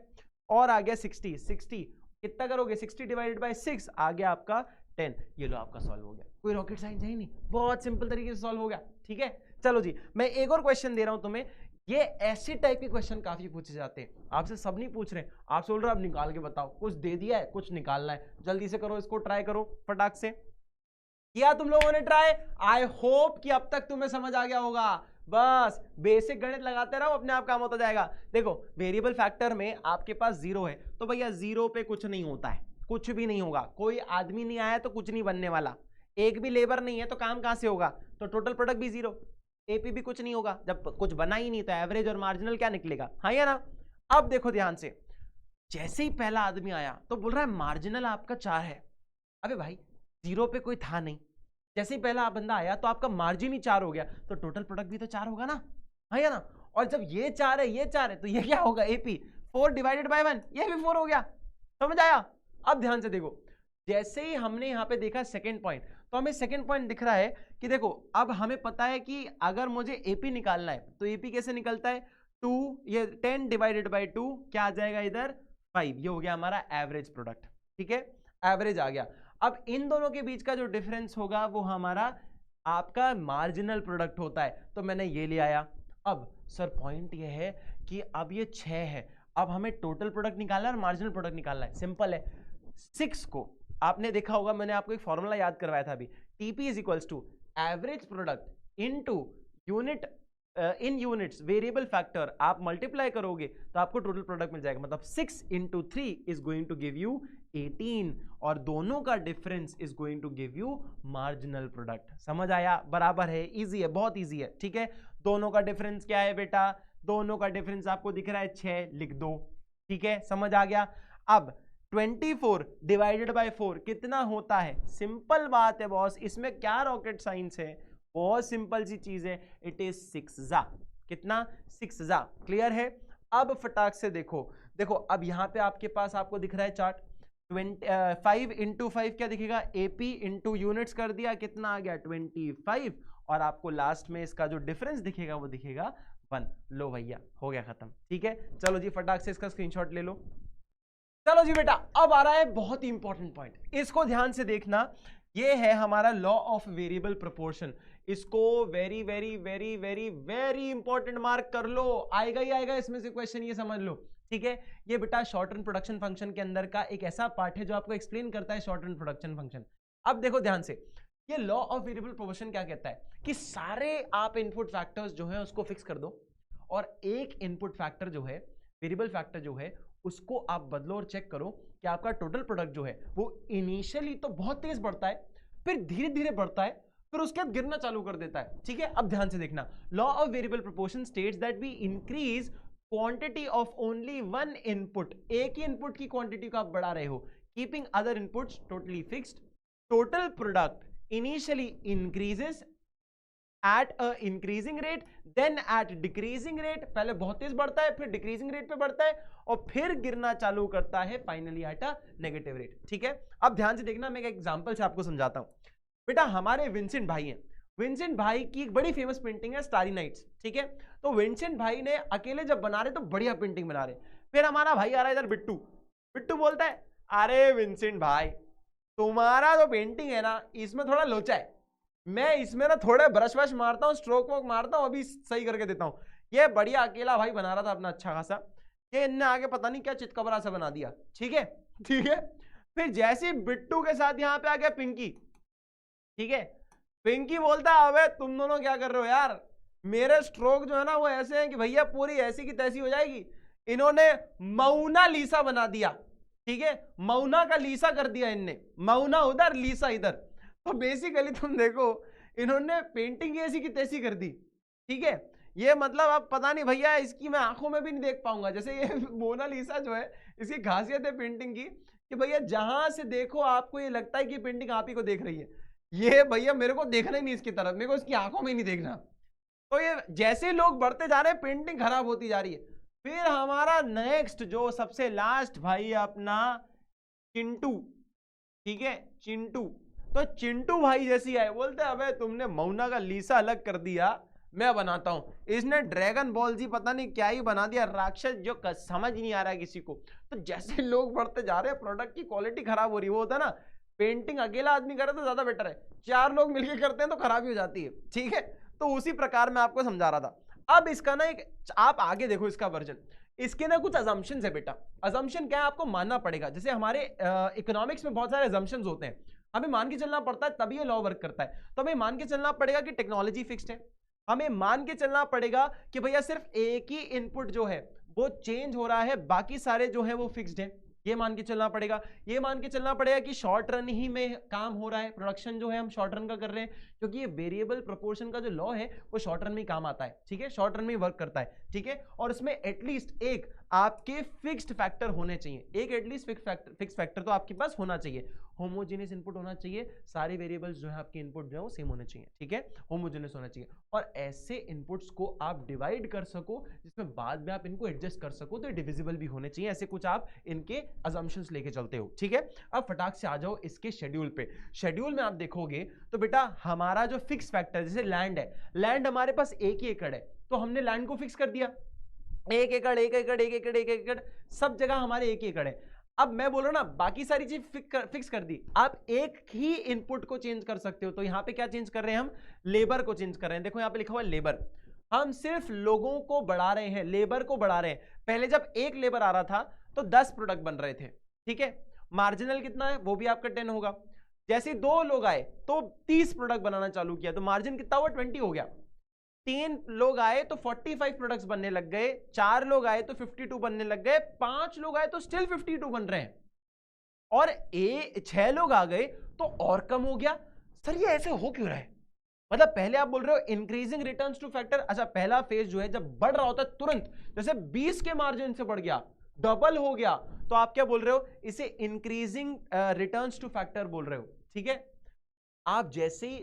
और आ गया 60 कितना करोगे, 60 / 6 आ गया आपका 10, ये लो आपका सॉल्व हो गया। कोई रॉकेट साइंस है ही नहीं, बहुत सिंपल तरीके से सॉल्व हो गया, ठीक है। चलो जी, मैं एक और क्वेश्चन दे रहा हूं तुम्हें। ये ऐसे टाइप के क्वेश्चन काफी पूछे जाते हैं, आपसे सब नहीं पूछ रहे, आप बोल रहे हो अब निकाल के बताओ, कुछ दे दिया है, कुछ निकालना है, जल्दी से करो, इसको ट्राई करो फटाक से। किया तुम लोगों ने ट्राई, आई होप कि अब तक तुम्हें समझ आ गया होगा। बस बेसिक गणित लगाते रहो, अपने आप काम होता जाएगा। देखो वेरिएबल फैक्टर में आपके पास 0 है, तो भैया 0 पे कुछ नहीं होता है, कुछ भी नहीं होगा। कोई आदमी नहीं आया तो कुछ नहीं बनने वाला, एक भी लेबर नहीं है तो काम कहां से होगा, तो टोटल प्रोडक्ट भी 0, एपी भी कुछ नहीं होगा। जब कुछ बना ही नहीं तो एवरेज और मार्जिनल क्या निकलेगा, हाँ या ना। अब देखो ध्यान से, जैसे ही पहला आदमी आया तो बोल रहा है मार्जिनल आपका 4 है। अबे भाई 0 पे कोई था नहीं, जैसे ही पहला बंदा आया तो आपका मार्जिन ही 4 हो गया, तो टोटल प्रोडक्ट भी तो 4 होगा ना, हाँ या ना। और जब ये 4 है, ये 4 है, तो ये क्या होगा, एपी 4 / 1, ये भी 4 हो गया, समझ आया। अब ध्यान से देखो, जैसे ही हमने यहाँ पे देखा सेकंड पॉइंट, तो हमें सेकंड पॉइंट दिख रहा है कि देखो अब हमें पता है कि अगर मुझे एपी निकालना है तो एपी कैसे निकलता है, 2, ये 10 / 2 क्या आ जाएगा इधर 5, ये हो गया हमारा एवरेज प्रोडक्ट, ठीक है, एवरेज आ गया। अब इन दोनों के बीच का जो डिफरेंस होगा वो हमारा आपका मार्जिनल प्रोडक्ट होता है, तो मैंने ये ले आया। अब सर पॉइंट ये है कि अब ये 6 है, अब हमें टोटल प्रोडक्ट निकालना है और मार्जिनल प्रोडक्ट निकालना है, सिंपल है। 6 को आपने देखा होगा, मैंने आपको एक फॉर्मूला याद करवाया था अभी, TP is equals to average product into unit in units variable factor, आप मल्टीप्लाई करोगे तो आपको टोटल प्रोडक्ट मिल जाएगा। मतलब 6 × 3 is going to give you 18, और दोनों का difference is going to give you marginal product. समझ आया, बराबर है, इजी है, बहुत इजी है, ठीक है। दोनों का डिफरेंस क्या है बेटा, दोनों का डिफरेंस आपको दिख रहा है 6, लिख दो, ठीक है, समझ आ गया। अब 24 / 4 कितना होता है, सिंपल बात है बॉस, इसमें क्या रॉकेट साइंस है, बहुत सिंपल सी चीज है, इट इज 6 जा, कितना 6 जा, क्लियर है। अब फटाक से देखो, देखो अब यहां पे आपके पास आपको दिख रहा है चार्ट, 5 × 5 क्या दिखेगा, एपी इंटू यूनिट्स कर दिया, कितना आ गया 25, और आपको लास्ट में इसका जो डिफरेंस दिखेगा वो दिखेगा 1। लो भैया हो गया खत्म, ठीक है। चलो जी फटाक से इसका स्क्रीनशॉट ले लो। चलो जी बेटा, अब आ रहा है बहुत ही इंपॉर्टेंट पॉइंट, इसको ध्यान से देखना। ये है हमारा लॉ ऑफ वेरिएबल प्रोपोर्शन, इसको very very very very very important mark कर लो, आएगा ही आएगा इसमें से क्वेश्चन, ये समझ लो, ठीक है। ये बेटा शॉर्ट रन प्रोडक्शन फंक्शन के अंदर का एक ऐसा पार्ट है जो आपको एक्सप्लेन करता है शॉर्ट रन प्रोडक्शन फंक्शन। अब देखो ध्यान से, ये लॉ ऑफ वेरिएबल प्रोपोर्शन क्या कहता है कि सारे आप इनपुट फैक्टर्स जो है उसको फिक्स कर दो और एक इनपुट फैक्टर जो है, वेरिएबल फैक्टर जो है, उसको आप बदलो और चेक करो कि आपका टोटल प्रोडक्ट जो है वो इनिशियली तो बहुत तेज बढ़ता है, फिर धीरे धीरे बढ़ता है, फिर उसके बाद गिरना चालू कर देता है। ठीक है, अब ध्यान से देखना, law of variable proportion states that we increase quantity of only one input, एक ही इनपुट की क्वांटिटी को आप बढ़ा रहे हो, keeping other inputs totally fixed, total product initially increases at a increasing rate then at decreasing rate, पहले बहुत तेज बढ़ता है, फिर डिक्रीजिंग रेट पे बढ़ता है और फिर गिरना चालू करता है finally at a negative rate. ठीक है, अब ध्यान से देखना, मैं एक एग्जांपल से आपको समझाता हूं। बेटा हमारे विंसेंट भाई हैं, विंसेंट भाई की एक बड़ी फेमस पेंटिंग है स्टारी नाइट्स। ठीक है, तो विंसेंट भाई ने अकेले जब बना रहे तो बढ़िया पेंटिंग बना रहे, फिर हमारा भाई आ रहा है इधर बिट्टू, बिट्टू बोलता है अरे विंसेंट भाई तुम्हारा जो पेंटिंग है ना इसमें थोड़ा लोचा है, मैं इसमें ना थोड़े ब्रश वश मारता हूँ, स्ट्रोक वोक मारता हूँ, अभी सही करके देता हूँ। ये बढ़िया अकेला भाई बना रहा था अपना अच्छा खासा, ये इनने आगे पता नहीं क्या चितकबरा सा बना दिया। ठीक है, ठीक है, फिर जैसे बिट्टू के साथ यहाँ पे आ गया पिंकी। ठीक है, पिंकी बोलता है अबे तुम दोनों क्या कर रहे हो यार, मेरे स्ट्रोक जो है ना वो ऐसे हैं कि भैया पूरी ऐसी की तैसी हो जाएगी। इन्होंने मौना लीसा बना दिया। ठीक है, मौना का लीसा कर दिया इनने, मौना उधर लीसा इधर। तो बेसिकली तुम देखो इन्होंने पेंटिंग ऐसी की तैसी कर दी। ठीक है, ये मतलब अब पता नहीं भैया इसकी मैं आंखों में भी नहीं देख पाऊंगा। जैसे ये मोनालिसा जो है इसकी खासियत है पेंटिंग की कि भैया जहां से देखो आपको ये लगता है कि पेंटिंग आप ही को देख रही है। ये भैया मेरे को देखना ही नहीं इसकी तरफ, मेरे को इसकी आंखों में नहीं देखना। तो ये जैसे लोग बढ़ते जा रहे हैं पेंटिंग खराब होती जा रही है। फिर हमारा नेक्स्ट जो सबसे लास्ट भाई अपना चिंटू। ठीक है, चिंटू, तो चिंटू भाई जैसी आए बोलते अबे तुमने मौना का लीसा अलग कर दिया, मैं बनाता हूं। इसने ड्रैगन बॉल जी पता नहीं क्या ही बना दिया, राक्षस जो समझ नहीं आ रहा है किसी को। तो जैसे लोग बढ़ते जा रहे हैं प्रोडक्ट की क्वालिटी खराब हो रही है। वो होता है ना पेंटिंग अकेला आदमी करे तो ज्यादा बेटर है, 4 लोग मिलकर करते हैं तो खराबी हो जाती है। ठीक है, तो उसी प्रकार मैं आपको समझा रहा था। अब इसका ना एक आप आगे देखो इसका वर्जन, इसके ना कुछ अजम्पशंस है बेटा। अजम्पशन क्या है आपको मानना पड़ेगा। जैसे हमारे इकोनॉमिक्स में बहुत सारे अजम्पशंस होते हैं, हमें मान के चलना पड़ता है तभी ये लॉ वर्क करता है। तो हमें मान के चलना पड़ेगा कि टेक्नोलॉजी फिक्स्ड है, हमें मान के चलना पड़ेगा कि भैया सिर्फ एक ही इनपुट जो है वो चेंज हो रहा है, बाकी सारे जो है वो फिक्स्ड है, ये मान के चलना पड़ेगा। ये मान के चलना पड़ेगा कि शॉर्ट रन ही में काम हो रहा है, प्रोडक्शन जो है हम शॉर्ट रन का कर रहे हैं, क्योंकि ये वेरिएबल प्रोपोर्शन का जो लॉ है वो शॉर्ट रन में काम आता है। ठीक है, शॉर्ट रन में वर्क करता है। ठीक है, और इसमें एटलीस्ट एक आपके फिक्स्ड फैक्टर होने चाहिए, एक एटलीस्ट फिक्स फैक्टर तो आपके पास होना चाहिए। होमोजेनियस इनपुट होना चाहिए, सारे वेरिएबल्स जो है आपके इनपुट जो है वो सेम होने चाहिए। ठीक है, होमोजेनियस होना चाहिए, और ऐसे इनपुट्स को आप डिवाइड कर सको जिसमें बाद में आप इनको एडजस्ट कर सको, तो डिविजिबल भी होने चाहिए। ऐसे कुछ आप इनके अजम्पशंस लेके चलते हो। ठीक है, अब फटाक से आ जाओ इसके शेड्यूल पे। शेड्यूल में आप देखोगे तो बेटा हमारा जो फिक्स फैक्टर, जैसे लैंड है, लैंड हमारे पास 1 एकड़ है, तो हमने लैंड को फिक्स कर दिया, 1 एकड़ 1 एकड़ 1 एकड़ 1 एकड़, सब जगह हमारे 1 एकड़ है। अब मैं बोल रहा हूं ना बाकी सारी चीज फिक्स कर दी, आप एक ही इनपुट को चेंज कर सकते हो। तो यहां पे क्या चेंज कर रहे हैं हम, लेबर को चेंज कर रहे हैं। देखो यहां पे लिखा हुआ है लेबर, हम सिर्फ लोगों को बढ़ा रहे हैं, लेबर को बढ़ा रहे हैं। पहले जब एक लेबर आ रहा था तो 10 प्रोडक्ट बन रहे थे। ठीक है, मार्जिनल कितना है वो भी आपका 10 होगा। जैसे 2 लोग आए तो 30 प्रोडक्ट बनाना चालू किया, तो मार्जिन कितना हुआ, 20 हो गया। 3 लोग आए तो 45 प्रोडक्ट्स बनने लग गए, 4 लोग आए तो 52 बनने लग गए, 5 लोग आए तो स्टिल 52 बन रहे हैं, और 6 लोग आ गए तो और कम हो गया। सर ये ऐसे हो क्यों रहा है, मतलब पहले आप बोल रहे हो इंक्रीजिंग रिटर्न्स टू फैक्टर। अच्छा, पहला फेज जो है जब बढ़ रहा होता है तुरंत, जैसे 20 के मार्जिन से बढ़ गया, डबल हो गया, तो आप क्या बोल रहे हो, इसे इंक्रीजिंग रिटर्न्स टू फैक्टर बोल रहे हो। ठीक है, आप जैसे ही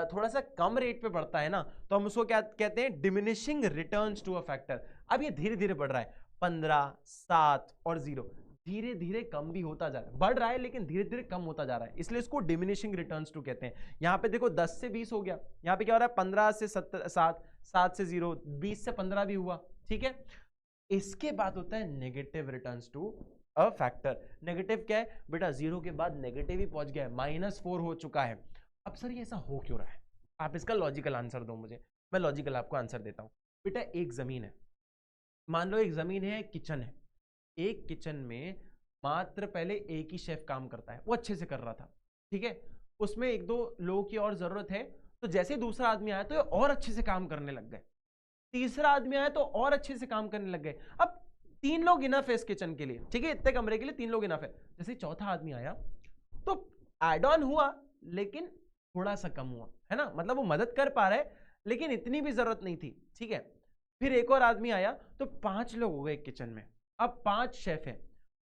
थोड़ा सा कम रेट पे बढ़ता है ना तो हम उसको क्या कहते हैं, diminishing returns to a factor. अब ये धीरे धीरे बढ़ रहा है, 15, 7 और 0, धीरे धीरे कम भी होता जा रहा है, बढ़ रहा है लेकिन धीरे धीरे कम होता जा रहा है, इसलिए इसको डिमिनिशिंग रिटर्न्स टू कहते हैं। यहां पे देखो 10 से 20 हो गया, यहां पे क्या हो रहा है, 15 से 7, 7 से 0, 20 से 15 भी हुआ। ठीक है, इसके बाद होता है negative returns to a factor. Negative क्या है बेटा, 0 के बाद नेगेटिव ही पहुंच गया है, -4 हो चुका है। अब सर ये ऐसा हो क्यों रहा है, आप इसका लॉजिकल आंसर दो मुझे, मैं लॉजिकल आपको आंसर देता हूं। बेटा एक जमीन है, मान लो एक जमीन है, किचन है, एक किचन में मात्र पहले एक ही शेफ काम करता है, वो अच्छे से कर रहा था। ठीक है, उसमें एक दो लोगों की और जरूरत है, तो जैसे ही दूसरा आदमी आया तो ये और अच्छे से काम करने लग गए, तीसरा आदमी आया तो और अच्छे से काम करने लग गए। अब 3 लोग इनफ है इस किचन के लिए, ठीक है, इतने कमरे के लिए 3 लोग इनफ है। जैसे चौथा आदमी आया तो एड ऑन हुआ लेकिन थोड़ा सा कम हुआ, है ना, मतलब वो मदद कर पा रहा है लेकिन इतनी भी जरूरत नहीं थी, ठीक है। फिर एक और आदमी आया तो 5 लोग हो गए किचन में, अब 5 शेफ हैं।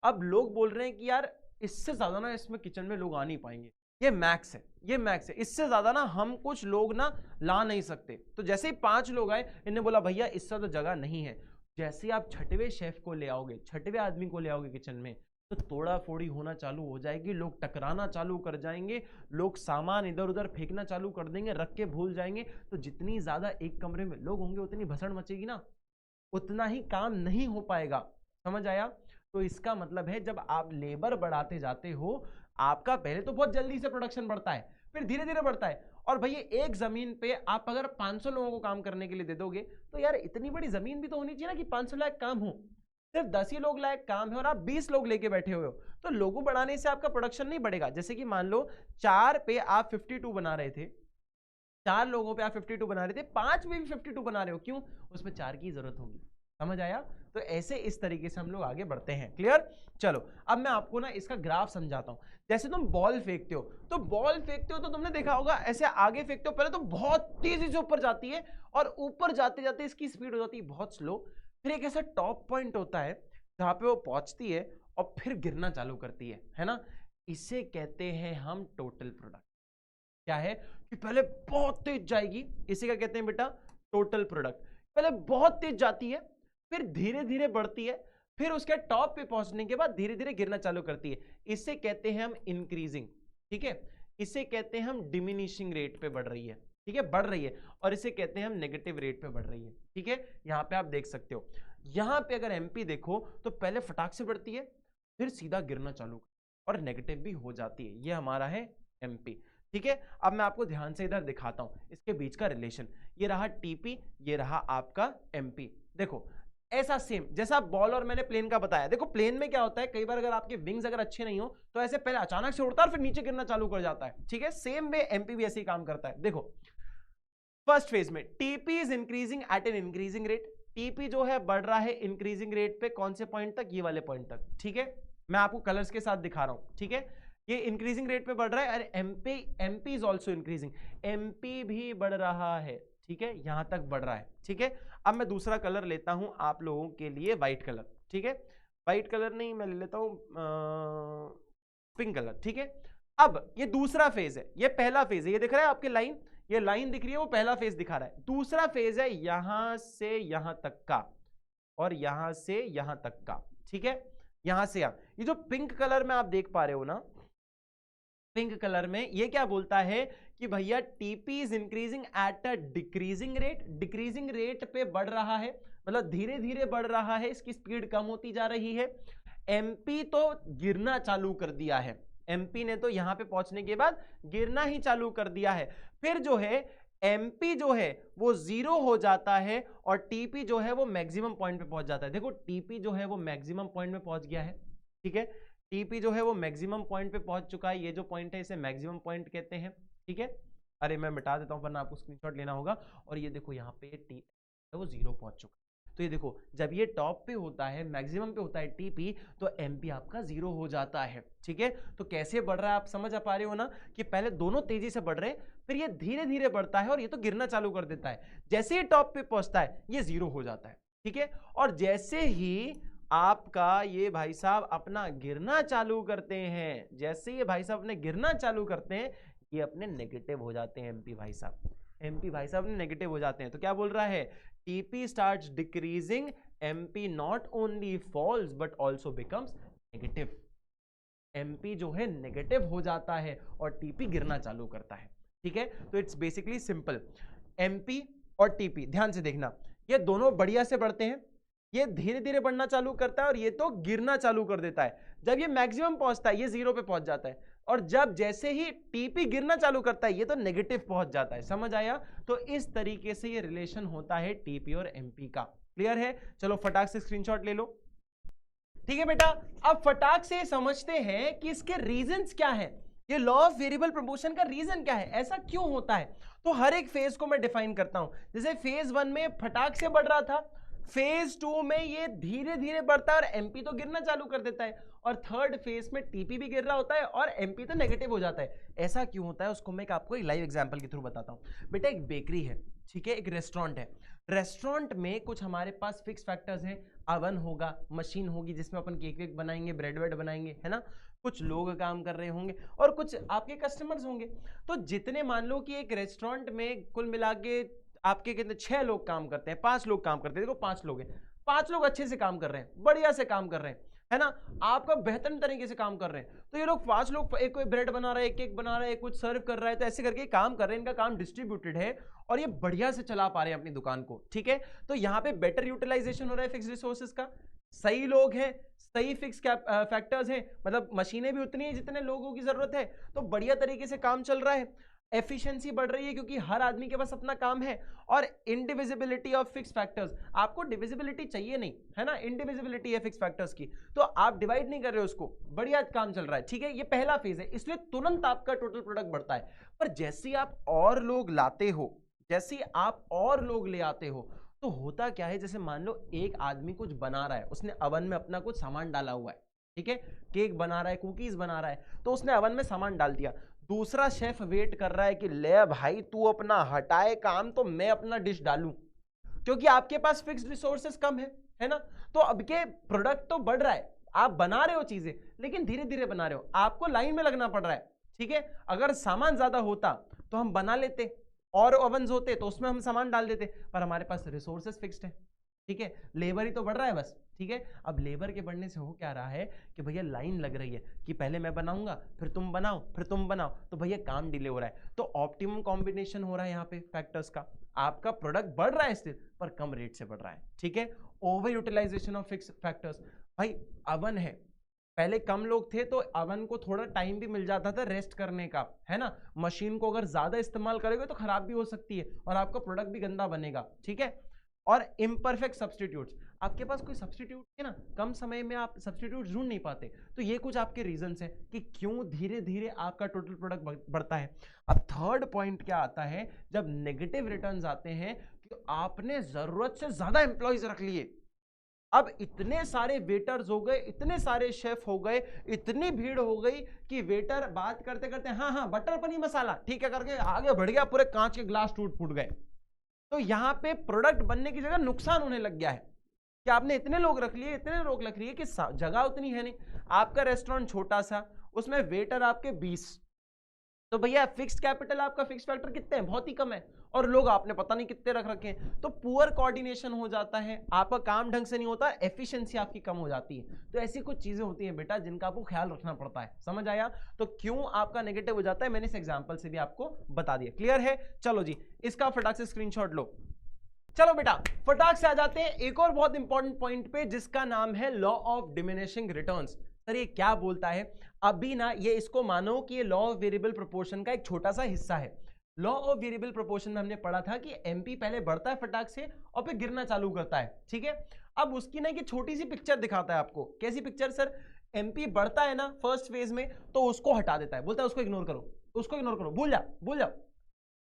अब लोग बोल रहे हैं कि यार इससे ज्यादा ना इसमें किचन में लोग आ नहीं पाएंगे, ये मैक्स है, ये मैक्स है, इससे ज्यादा ना हम कुछ लोग ना ला नहीं सकते। तो जैसे ही 5 लोग आए, इन्होंने बोला भैया इससे तो जगह नहीं है। जैसे ही आप छठवें शेफ को ले आओगे, छठवें आदमी को ले आओगे किचन में, तो तोड़ा फोड़ी होना चालू हो जाएगी, लोग टकराना चालू कर जाएंगे, लोग सामान इधर उधर फेंकना चालू कर देंगे, रख के भूल जाएंगे। तो जितनी ज्यादा एक कमरे में लोग होंगे उतनी भसड़ मचेगी ना, उतना ही काम नहीं हो पाएगा, समझ आया। तो इसका मतलब है जब आप लेबर बढ़ाते जाते हो, आपका पहले तो बहुत जल्दी से प्रोडक्शन बढ़ता है, फिर धीरे धीरे बढ़ता है। और भैया एक जमीन पे आप अगर 500 लोगों को काम करने के लिए दे दोगे, तो यार इतनी बड़ी जमीन भी तो होनी चाहिए ना कि 500 लाख काम हो। सिर्फ 10 ही लोग लायक काम है और आप 20 लोग लेके बैठे हुए हो, तो लोगों बढ़ाने से आपका प्रोडक्शन नहीं बढ़ेगा। जैसे कि मान लो 4 पे आप 52 बना रहे थे, 4 लोगों पे आप 52 बना रहे थे, 5 में भी 52 बना रहे हो, क्यों? उसमें 4 की जरूरत होगी, समझ आया। तो ऐसे इस तरीके से हम लोग आगे बढ़ते हैं, क्लियर। चलो अब मैं आपको ना इसका ग्राफ समझाता हूं। जैसे तुम बॉल फेंकते हो, तो बॉल फेंकते हो तो तुमने देखा होगा ऐसे आगे फेंकते हो, पहले तो बहुत तेजी से ऊपर जाती है और ऊपर जाते जाते इसकी स्पीड हो जाती है बहुत स्लो। फिर एक ऐसा टॉप पॉइंट होता है जहां पे वो पहुंचती है और फिर गिरना चालू करती है ना। इसे कहते हैं हम टोटल प्रोडक्ट। क्या है कि पहले बहुत तेज जाएगी, इसे क्या कहते हैं बेटा? Total product. पहले बहुत तेज जाती है, फिर धीरे धीरे बढ़ती है, फिर उसके टॉप पे पहुंचने के बाद धीरे धीरे गिरना चालू करती है। इसे कहते हैं हम इंक्रीजिंग, ठीक है। इसे कहते हैं हम डिमिनिशिंग रेट पे बढ़ रही है, ठीक है, बढ़ रही है। और इसे कहते हैं हम नेगेटिव रेट पे बढ़ रही है, ठीक है। यहां पे आप देख सकते हो, यहां पे अगर एमपी देखो तो पहले फटाक से बढ़ती है, फिर सीधा गिरना चालू और नेगेटिव भी हो जाती है। ये हमारा है एमपी, ठीक है। अब मैं आपको ध्यान से इधर दिखाता हूं इसके बीच का रिलेशन। ये रहा टीपी, ये रहा आपका एमपी। देखो ऐसा सेम जैसा बॉल और मैंने प्लेन का बताया। देखो प्लेन में क्या होता है, कई बार अगर आपके विंग्स अगर अच्छे नहीं हो तो ऐसे पहले अचानक से उड़ता है और फिर नीचे गिरना चालू कर जाता है, ठीक है। सेम वे एमपी भी ऐसे ही काम करता है। देखो फर्स्ट फेज में TP is increasing at an increasing rate. TP जो है बढ़ रहा है इंक्रीजिंग रेट पे, कौन से पॉइंट तक? ये वाले पॉइंट तक, ठीक है। मैं आपको कलर्स के साथ दिखा रहा हूं, ठीक है। ये इंक्रीजिंग रेट पे बढ़ रहा है। अरे MP is also increasing, MP भी बढ़ रहा है, ठीक है, यहां तक बढ़ रहा है, ठीक है। अब मैं दूसरा कलर लेता हूं आप लोगों के लिए, व्हाइट कलर, ठीक है। व्हाइट कलर नहीं, मैं ले लेता हूं पिंक कलर, ठीक है। अब ये दूसरा फेज है, ये पहला फेज है, ये दिख रहा है आपके लाइन, ये लाइन दिख रही है, वो पहला फेज दिखा रहा है। दूसरा फेज है यहां से यहां तक का और यहां से यहां तक का, ठीक है, यहां से यहां। ये जो पिंक कलर में आप देख पा रहे हो ना, पिंक कलर में ये क्या बोलता है कि भैया TP is increasing at a decreasing rate. Decreasing rate पे बढ़ रहा है, मतलब धीरे धीरे बढ़ रहा है, इसकी स्पीड कम होती जा रही है। एमपी तो गिरना चालू कर दिया है, एमपी ने तो यहां पे पहुंचने के बाद गिरना ही चालू कर दिया है। फिर जो है एमपी जो है वो 0 हो जाता है और टीपी जो है वो मैक्सिमम पॉइंट पे पहुंच जाता है। देखो टीपी जो है वो मैक्सिमम पॉइंट में पहुंच गया है, ठीक है। टीपी जो है वो मैक्सिमम पॉइंट पे पहुंच चुका है, ये जो पॉइंट है इसे मैक्सिमम पॉइंट कहते हैं, ठीक है। अरे मैं मिटा देता हूं वरना आपको स्क्रीनशॉट लेना होगा। और ये देखो यहाँ पे टी वो 0 पहुंच चुका है। तो ये देखो जब ये टॉप पे होता है, मैक्सिमम पे होता है टीपी, तो एमपी आपका 0 हो जाता है, ठीक है। तो कैसे बढ़ रहा है आप समझ आ पा रहे हो ना, कि पहले दोनों तेजी से बढ़ रहे हैं, फिर ये धीरे धीरे बढ़ता है और ये तो गिरना चालू कर देता है। जैसे ही टॉप पे पहुंचता है ये 0 हो जाता है, ठीक है। और जैसे ही आपका ये भाई साहब अपना गिरना चालू करते हैं, जैसे ये भाई साहब अपने गिरना चालू करते हैं, ये अपने नेगेटिव हो जाते हैं एमपी भाई साहब, एमपी भाई साहब नेगेटिव हो जाते हैं। तो क्या बोल रहा है? TP starts decreasing, MP not only falls but also becomes negative. MP जो है नेगेटिव हो जाता है और टीपी गिरना चालू करता है, ठीक है। तो इट्स बेसिकली सिंपल, एमपी और टीपी ध्यान से देखना, ये दोनों बढ़िया से बढ़ते हैं, ये धीरे धीरे बढ़ना चालू करता है और ये तो गिरना चालू कर देता है। जब ये मैक्सिमम पहुंचता है ये 0 पे पहुंच जाता है, और जब जैसे ही टीपी गिरना चालू करता है ये तो नेगेटिव पहुंच जाता है, समझ आया। तो इस तरीके से ये रिलेशन होता है टीपी और एमपी का, क्लियर है। चलो फटाक से स्क्रीनशॉट ले लो, ठीक है बेटा। अब फटाक से समझते हैं कि इसके रीजंस क्या है, ये लॉ ऑफ वेरिएबल प्रोपोर्शन का रीजन क्या है, ऐसा क्यों होता है? तो हर एक फेज को मैं डिफाइन करता हूं। जैसे फेज 1 में फटाक से बढ़ रहा था, फेज 2 में ये धीरे धीरे बढ़ता है और एमपी तो गिरना चालू कर देता है, और थर्ड फेज में टीपी भी गिर रहा होता है और एमपी तो नेगेटिव हो जाता है। ऐसा क्यों होता है उसको मैं आपको एक लाइव एग्जांपल के थ्रू बताता हूं। बेटा एक बेकरी है, ठीक है, एक रेस्टोरेंट है, रेस्टोरेंट में कुछ हमारे पास फिक्स फैक्टर्स हैं, अवन होगा, मशीन होगी जिसमें अपन केक वेक बनाएंगे, ब्रेड वेड बनाएंगे, है ना, कुछ लोग काम कर रहे होंगे और कुछ आपके कस्टमर्स होंगे। तो जितने, मान लो कि एक रेस्टोरेंट में कुल मिला के आपके कितने 6 लोग काम करते हैं, 5 लोग काम करते हैं, देखो 5 लोग हैं, 5 लोग अच्छे से काम कर रहे हैं, बढ़िया से काम कर रहे हैं, है ना, आपका बेहतरीन तरीके से काम कर रहे हैं। तो ये लोग 5 लोग, एक कोई ब्रेड बना रहा है, एक केक बना रहा है, कुछ सर्व कर रहा है, तो ऐसे करके काम कर रहे हैं, इनका काम डिस्ट्रीब्यूटेड है और ये बढ़िया से चला पा रहे हैं अपनी दुकान को, ठीक है। तो यहाँ पे बेटर यूटिलाइजेशन हो रहा है फिक्स रिसोर्सेज का, सही लोग हैं, सही फिक्स फैक्टर्स हैं, मतलब मशीनें भी उतनी है जितने लोगों की जरूरत है, तो बढ़िया तरीके से काम चल रहा है, एफिशिएंसी बढ़ रही है क्योंकि हर आदमी के पास अपना काम है। और इंडिविजिबिलिटी ऑफ फिक्स फैक्टर्स, आपको डिविजिबिलिटी चाहिए नहीं, है ना, इंडिविजिबिलिटी है फिक्स फैक्टर्स की, तो आप डिवाइड नहीं कर रहे हो उसको, बढ़िया काम चल रहा है, ठीक है। ये पहला फेज है, इसलिए तुरंत आपका टोटल प्रोडक्ट बढ़ता है। पर जैसे आप और लोग लाते हो, जैसे आप और लोग ले आते हो, तो होता क्या है, जैसे मान लो एक आदमी कुछ बना रहा है, उसने अवन में अपना कुछ सामान डाला हुआ है, ठीक है, केक बना रहा है, कुकीज बना रहा है, तो उसने अवन में सामान डाल दिया, दूसरा शेफ वेट कर रहा है कि ले भाई तू अपना हटाए काम तो मैं अपना डिश डालूं, क्योंकि आपके पास फिक्स्ड रिसोर्सेस कम है ना। तो अब के प्रोडक्ट तो बढ़ रहा है, आप बना रहे हो चीजें लेकिन धीरे धीरे बना रहे हो, आपको लाइन में लगना पड़ रहा है, ठीक है। अगर सामान ज्यादा होता तो हम बना लेते, और ओवन्स होते तो उसमें हम सामान डाल देते, पर हमारे पास रिसोर्सेस फिक्स्ड है, ठीक है, लेबर ही तो बढ़ रहा है बस, ठीक है। अब लेबर के बढ़ने से हो क्या रहा है कि भैया लाइन लग रही है कि पहले मैं बनाऊंगा, फिर तुम बनाओ, फिर तुम बनाओ, तो भैया काम डिले हो रहा है। तो ऑप्टिमम कॉम्बिनेशन हो रहा है यहाँ पे फैक्टर्स का, आपका प्रोडक्ट बढ़ रहा है स्टिल पर कम रेट से बढ़ रहा है, ठीक है। Over utilisation of fix factors, भाई अवन है, पहले कम लोग थे तो अवन को थोड़ा टाइम भी मिल जाता था रेस्ट करने का, है ना, मशीन को अगर ज्यादा इस्तेमाल करोगे तो खराब भी हो सकती है और आपका प्रोडक्ट भी गंदा बनेगा, ठीक है। और इम्परफेक्ट सब्सटीट्यूट्स, आपके पास कोई सब्सटीट्यूट है ना, कम समय में आप सब्सटीट्यूट ढूंढ नहीं पाते, तो ये कुछ आपके रीजंस हैं कि क्यों धीरे धीरे आपका टोटल प्रोडक्ट बढ़ता है। अब थर्ड पॉइंट क्या आता है, जब नेगेटिव रिटर्न्स आते हैं कि आपने जरूरत से ज्यादा एम्प्लॉयज रख लिए, अब इतने सारे वेटर्स हो गए, इतने सारे शेफ हो गए, इतनी भीड़ हो गई कि वेटर बात करते करते हाँ हाँ बटर पनीर मसाला ठीक है करके आगे बढ़ गया, पूरे कांच के ग्लास टूट फूट गए। तो यहां पे प्रोडक्ट बनने की जगह नुकसान होने लग गया है कि आपने इतने लोग रख लिए, इतने लोग रख लिए कि जगह उतनी है नहीं, आपका रेस्टोरेंट छोटा सा, उसमें वेटर आपके 20, तो भैया फिक्स्ड कैपिटल आपका फिक्स फैक्टर कितने हैं, बहुत ही कम है, और लोग आपने पता नहीं कितने रख रखे हैं, तो पुअर कोऑर्डिनेशन हो जाता है, आपका काम ढंग से नहीं होता, एफिशिएंसी आपकी कम हो जाती है। तो ऐसी कुछ चीजें होती हैं बेटा जिनका आपको ख्याल रखना पड़ता है, समझ आया। तो क्यों आपका नेगेटिव हो जाता है मैंने इस एग्जांपल से भी आपको बता दिया, क्लियर है। चलो जी इसका फटाक से स्क्रीनशॉट लो। चलो बेटा फटाक से आ जाते हैं एक और बहुत इंपॉर्टेंट पॉइंट पे जिसका नाम है law of diminishing returns. Sir ये क्या बोलता है, अभी ना ये इसको मानो कि ये लॉ ऑफ वेरिएबल प्रोपोर्शन का एक छोटा सा हिस्सा है। लॉ ऑफ वेरिएबल प्रोपोर्शन में हमने पढ़ा था कि एमपी पहले बढ़ता है फटाक से और फिर गिरना चालू करता है, ठीक है। अब उसकी ना एक छोटी सी पिक्चर दिखाता है आपको, कैसी पिक्चर सर, एमपी बढ़ता है ना फर्स्ट फेज में तो उसको हटा देता है, बोलता है उसको इग्नोर करो, उसको इग्नोर करो, भूल जाओ।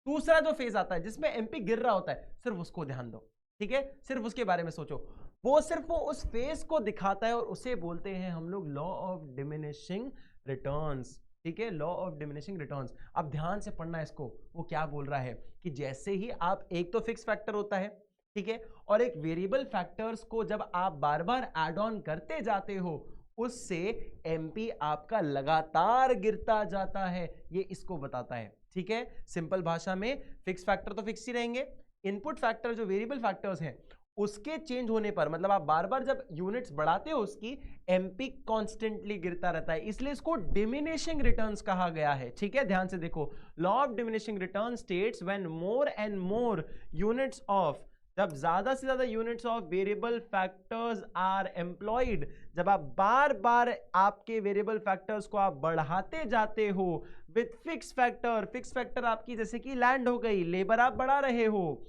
दूसरा जो फेज आता है जिसमें एमपी गिर रहा होता है सिर्फ उसको ध्यान दो, ठीक है, सिर्फ उसके बारे में सोचो, वो सिर्फ वो उस फेज को दिखाता है और उसे बोलते हैं हम लोग लॉ ऑफ डिमिनिशिंग रिटर्न्स, ठीक है, लॉ ऑफ डिमिनिशिंग रिटर्न्स। अब ध्यान से पढ़ना इसको, वो क्या बोल रहा है कि जैसे ही आप, एक तो फिक्स फैक्टर होता है, ठीक है, और एक वेरिएबल फैक्टर्स को जब आप बार बार ऐड ऑन करते जाते हो उससे एमपी आपका लगातार गिरता जाता है, ये इसको बताता है, ठीक है। सिंपल भाषा में फिक्स फैक्टर तो फिक्स ही रहेंगे, इनपुट फैक्टर जो वेरिएबल फैक्टर्स हैं उसके चेंज होने पर, मतलब आप बार बार जब यूनिट्स बढ़ाते हो उसकी, एमपी कॉन्स्टेंटली गिरता रहता है, इसलिए इसको डिमिनिशिंग रिटर्न्स कहा गया है, ठीक है। ध्यान से देखो, law of diminishing return states when more and more units of, जब ज्यादा से ज्यादा units of variable factors are employed, जब आप बार बार आपके वेरिएबल फैक्टर्स को आप बढ़ाते जाते हो with fix factor, fix factor आपकी जैसे कि लैंड हो गई, लेबर आप बढ़ा रहे हो,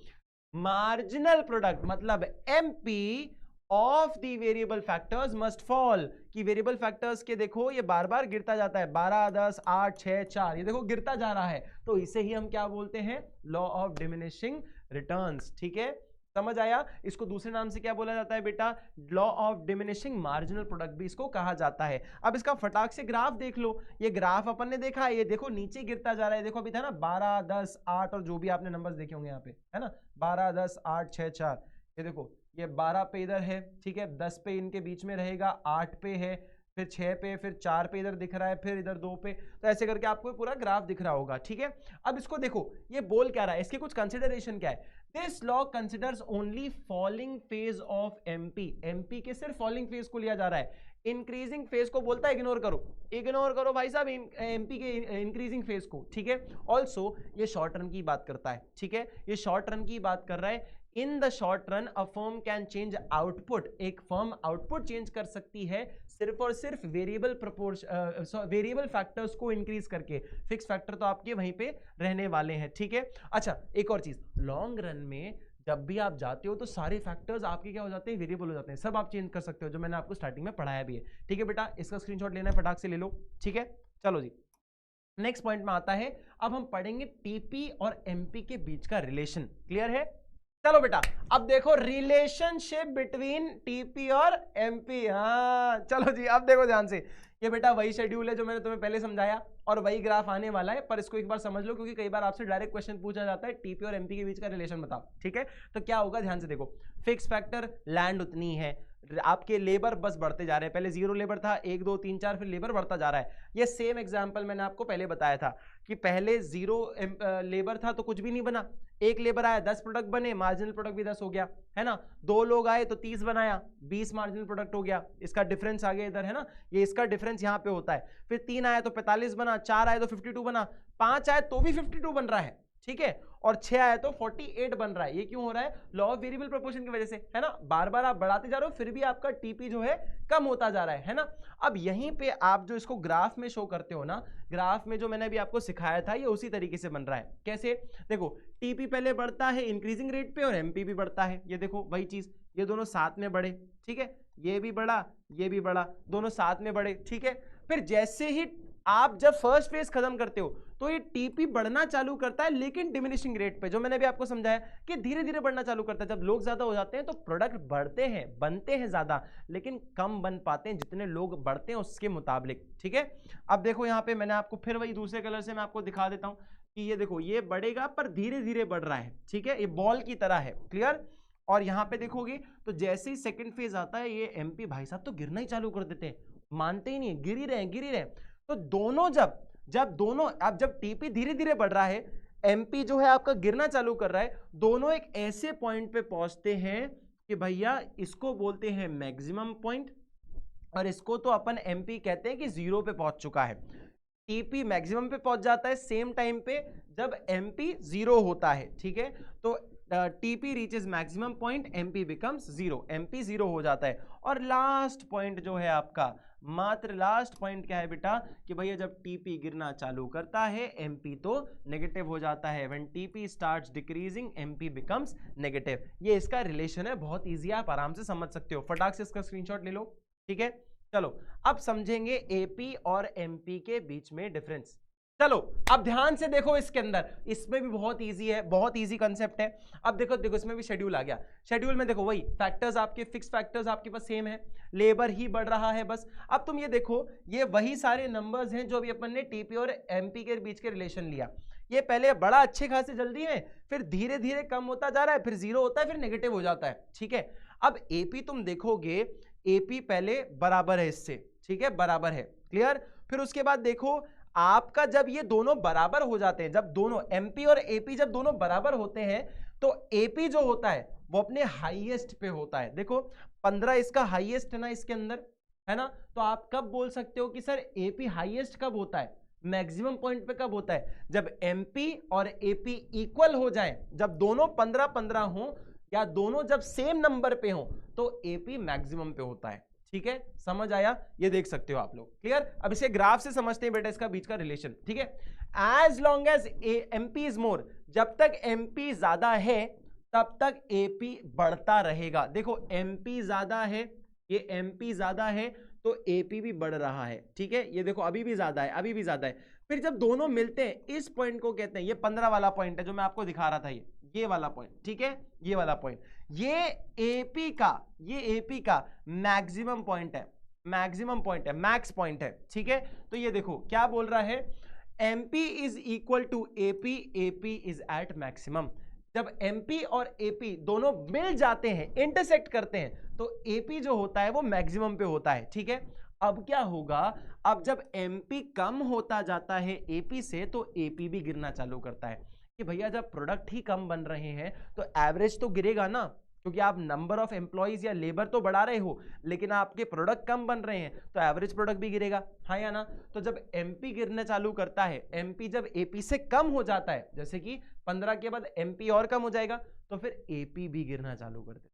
मार्जिनल प्रोडक्ट मतलब MP of the variable factors must fall, कि वेरिएबल फैक्टर्स के देखो ये बार बार गिरता जाता है, 12, 10, 8, 6, 4, ये देखो गिरता जा रहा है, तो इसे ही हम क्या बोलते हैं, लॉ ऑफ डिमिनिशिंग रिटर्न्स। ठीक है, समझ आया। इसको दूसरे नाम से क्या बोला जाता है बेटा, law of diminishing marginal product भी इसको कहा जाता है। अब इसका फटाक से ग्राफ देख लो, ये ग्राफ अपन ने देखा है, ये देखो नीचे गिरता जा रहा है, देखो अभी था ना 12, 10, 8 और जो भी आपने नंबर्स देखे होंगे यहाँ पे, है ना, 12, 10, 8, 6, 4, ये देखो ये 12 पे इधर है, ठीक है, 10 पे इनके बीच में रहेगा, 8 पे है, फिर 6 पे, फिर 4 पे इधर दिख रहा है, फिर इधर 2 पे, तो ऐसे करके आपको पूरा ग्राफ दिख रहा होगा। ठीक है, अब इसको देखो ये बोल क्या रहा है, इसके कुछ कंसिडरेशन क्या है। This law considers only falling phase of MP, MP के सिर्फ फॉलिंग फेज को लिया जा रहा है, इंक्रीजिंग फेज को बोलता है इग्नोर करो, इग्नोर करो भाई साहब एमपी के इंक्रीजिंग फेज को। ठीक है, ऑल्सो ये शॉर्ट रन की बात करता है। ठीक है, ये शॉर्ट रन की बात कर रहा है। In the short run a firm can change output, एक फर्म आउटपुट चेंज कर सकती है सिर्फ और सिर्फ वेरिएबल वेरिएबल फैक्टर्स को इंक्रीज करके, फिक्स फैक्टर तो आपके वहीं पे रहने वाले हैं। ठीक है, अच्छा एक और चीज, लॉन्ग रन में जब भी आप जाते हो तो सारे फैक्टर्स आपके क्या हो जाते हैं, वेरिएबल हो जाते हैं, सब आप चेंज कर सकते हो, जो मैंने आपको स्टार्टिंग में पढ़ाया भी है। ठीक है बेटा, इसका स्क्रीनशॉट लेना है, फटाक से ले लो। ठीक है, चलो जी नेक्स्ट पॉइंट में आता है, अब हम पढ़ेंगे टीपी और एमपी के बीच का रिलेशन। क्लियर है, चलो बेटा अब देखो रिलेशनशिप बिटवीन टीपी और एमपी। हाँ चलो जी, अब देखो ध्यान से, ये बेटा वही शेड्यूल है जो मैंने तुम्हें पहले समझाया और वही ग्राफ आने वाला है, पर इसको एक बार समझ लो क्योंकि कई बार आपसे डायरेक्ट क्वेश्चन पूछा जाता है टीपी और एमपी के बीच का रिलेशन बताओ। ठीक है, तो क्या होगा ध्यान से देखो, फिक्स फैक्टर लैंड उतनी है, आपके लेबर बस बढ़ते जा रहे हैं, पहले 0 लेबर था, 1, 2, 3, 4, फिर लेबर बढ़ता जा रहा है। ये सेम एग्जांपल मैंने आपको पहले बताया था कि पहले 0 लेबर था तो कुछ भी नहीं बना, 1 लेबर आया 10 प्रोडक्ट बने, मार्जिनल प्रोडक्ट भी 10 हो गया, है ना, 2 लोग आए तो 30 बनाया, 20 मार्जिनल प्रोडक्ट हो गया, इसका डिफरेंस आ गया इधर, है ना, ये इसका डिफरेंस यहाँ पे होता है। फिर 3 आया तो 45 बना, 4 आए तो 52 बना, 5 आए तो भी 52 बन रहा है। ठीक है, और 6 आया तो 48 बन रहा है। ये क्यों हो रहा है, लॉ ऑफ वेरिएबल प्रोपोर्शन की वजह से, है ना, बार बार आप बढ़ाते जा रहे हो फिर भी आपका टीपी जो है कम होता जा रहा है ना। अब यहीं पे आप जो इसको ग्राफ में शो करते हो ना, ग्राफ में जो मैंने अभी आपको सिखाया था ये उसी तरीके से बन रहा है। कैसे, देखो टीपी पहले बढ़ता है इंक्रीजिंग रेट पे और एमपी भी बढ़ता है, ये देखो वही चीज, ये दोनों साथ में बढ़े। ठीक है, ये भी बढ़ा ये भी बढ़ा, दोनों साथ में बढ़े। ठीक है, फिर जैसे ही आप जब फर्स्ट फेज खत्म करते हो तो ये टीपी बढ़ना चालू करता है, लेकिन डिमिनिशिंग रेट पे, जो मैंने भी आपको समझाया कि धीरे धीरे बढ़ना चालू करता है। जब लोग ज्यादा हो जाते हैं तो प्रोडक्ट बढ़ते हैं, बनते हैं ज्यादा, लेकिन कम बन पाते हैं जितने लोग बढ़ते हैं उसके मुताबिक। ठीक है, अब देखो यहाँ पे मैंने आपको फिर वही दूसरे कलर से मैं आपको दिखा देता हूँ कि ये देखो ये बढ़ेगा पर धीरे धीरे बढ़ रहा है। ठीक है, ये बॉल की तरह है। क्लियर, और यहाँ पे देखोगे तो जैसे ही सेकेंड फेज आता है ये एमपी भाई साहब तो गिरना ही चालू कर देते हैं, मानते ही नहीं, गिर ही रहे। तो दोनों जब टीपी धीरे धीरे बढ़ रहा है, एमपी जो है आपका गिरना चालू कर रहा है, दोनों एक ऐसे पॉइंट पे पहुंचते हैं कि भैया इसको बोलते हैं मैक्सिमम पॉइंट और इसको तो अपन एमपी कहते हैं कि 0 पे पहुंच चुका है। टीपी मैक्सिमम पे पहुंच जाता है सेम टाइम पे जब एमपी 0 होता है। ठीक है, तो TP reaches maximum point, MP becomes 0, MP 0 हो जाता है। और लास्ट पॉइंट जो है आपका, मात्र लास्ट पॉइंट क्या है बेटा कि भैया जब टीपी गिरना चालू करता है एमपी तो नेगेटिव हो जाता है। When TP starts decreasing MP becomes negative. ये इसका रिलेशन है, बहुत इजी है, आप आराम से समझ सकते हो। फटाक से इसका स्क्रीनशॉट ले लो। ठीक है, चलो अब समझेंगे एपी और एमपी के बीच में डिफरेंस। चलो अब ध्यान से देखो, इसके अंदर इसमें भी बहुत इजी है, बहुत इजी कंसेप्ट है। अब देखो इसमें भी शेड्यूल आ गया। शेड्यूल में देखो वही फैक्टर्स, आपके फिक्स फैक्टर्स आपके पास सेम है, लेबर ही बढ़ रहा है बस। अब तुम ये देखो, ये वही सारे नंबर्स हैं जो अभी अपन ने टीपी और एमपी के बीच के रिलेशन लिया। ये पहले बड़ा अच्छे खासे जल्दी है, फिर धीरे धीरे कम होता जा रहा है, फिर 0 होता है, फिर नेगेटिव हो जाता है। ठीक है, अब एपी तुम देखोगे, एपी पहले बराबर है इससे, ठीक है, बराबर है। क्लियर, फिर उसके बाद देखो आपका जब ये दोनों बराबर हो जाते हैं, जब दोनों एमपी और एपी जब दोनों बराबर होते हैं तो एपी जो होता है वो अपने हाईएस्ट पे होता है। देखो 15 इसका हाईएस्ट है ना इसके अंदर, है ना, तो आप कब बोल सकते हो कि सर एपी हाईएस्ट कब होता है, मैक्सिमम पॉइंट पे कब होता है, जब एमपी और एपी इक्वल हो जाए, जब दोनों 15-15 हो या दोनों जब सेम नंबर पे हो तो एपी मैक्सिमम पे होता है। ठीक है, समझ आया, ये देख सकते हो आप लोग। क्लियर, अब इसे ग्राफ से समझते हैं बेटा इसका बीच का रिलेशन। ठीक है, as long as MP is more, जब तक एमपी ज्यादा है तब तक एपी बढ़ता रहेगा। देखो एमपी ज्यादा है, ये एमपी ज्यादा है तो एपी भी बढ़ रहा है, ठीक है। ये देखो अभी भी ज्यादा है, अभी भी ज्यादा है। फिर जब दोनों मिलते हैं इस पॉइंट को कहते हैं, ये 15 वाला पॉइंट है जो मैं आपको दिखा रहा था, ये वाला पॉइंट, ठीक है, ये वाला पॉइंट, ये एपी का मैक्सिमम पॉइंट है, मैक्सिमम पॉइंट है, मैक्स पॉइंट है, ठीक है। तो ये देखो क्या बोल रहा है, MP is equal to AP, AP is at maximum. जब एमपी और एपी दोनों मिल जाते हैं, इंटरसेक्ट करते हैं, तो एपी जो होता है वो मैक्सिमम पे होता है, ठीक है। अब क्या होगा, अब जब एमपी कम होता जाता है एपी से तो एपी भी गिरना चालू करता है कि भैया जब प्रोडक्ट ही कम बन रहे हैं तो एवरेज तो गिरेगा ना, क्योंकि आप नंबर ऑफ एम्प्लॉइज या लेबर तो बढ़ा रहे हो लेकिन आपके प्रोडक्ट कम बन रहे हैं तो एवरेज प्रोडक्ट भी गिरेगा, हाँ या ना। तो जब एमपी गिरना चालू करता है, एमपी जब एपी से कम हो जाता है, जैसे कि 15 के बाद एमपी और कम हो जाएगा तो फिर एपी भी गिरना चालू कर देगा,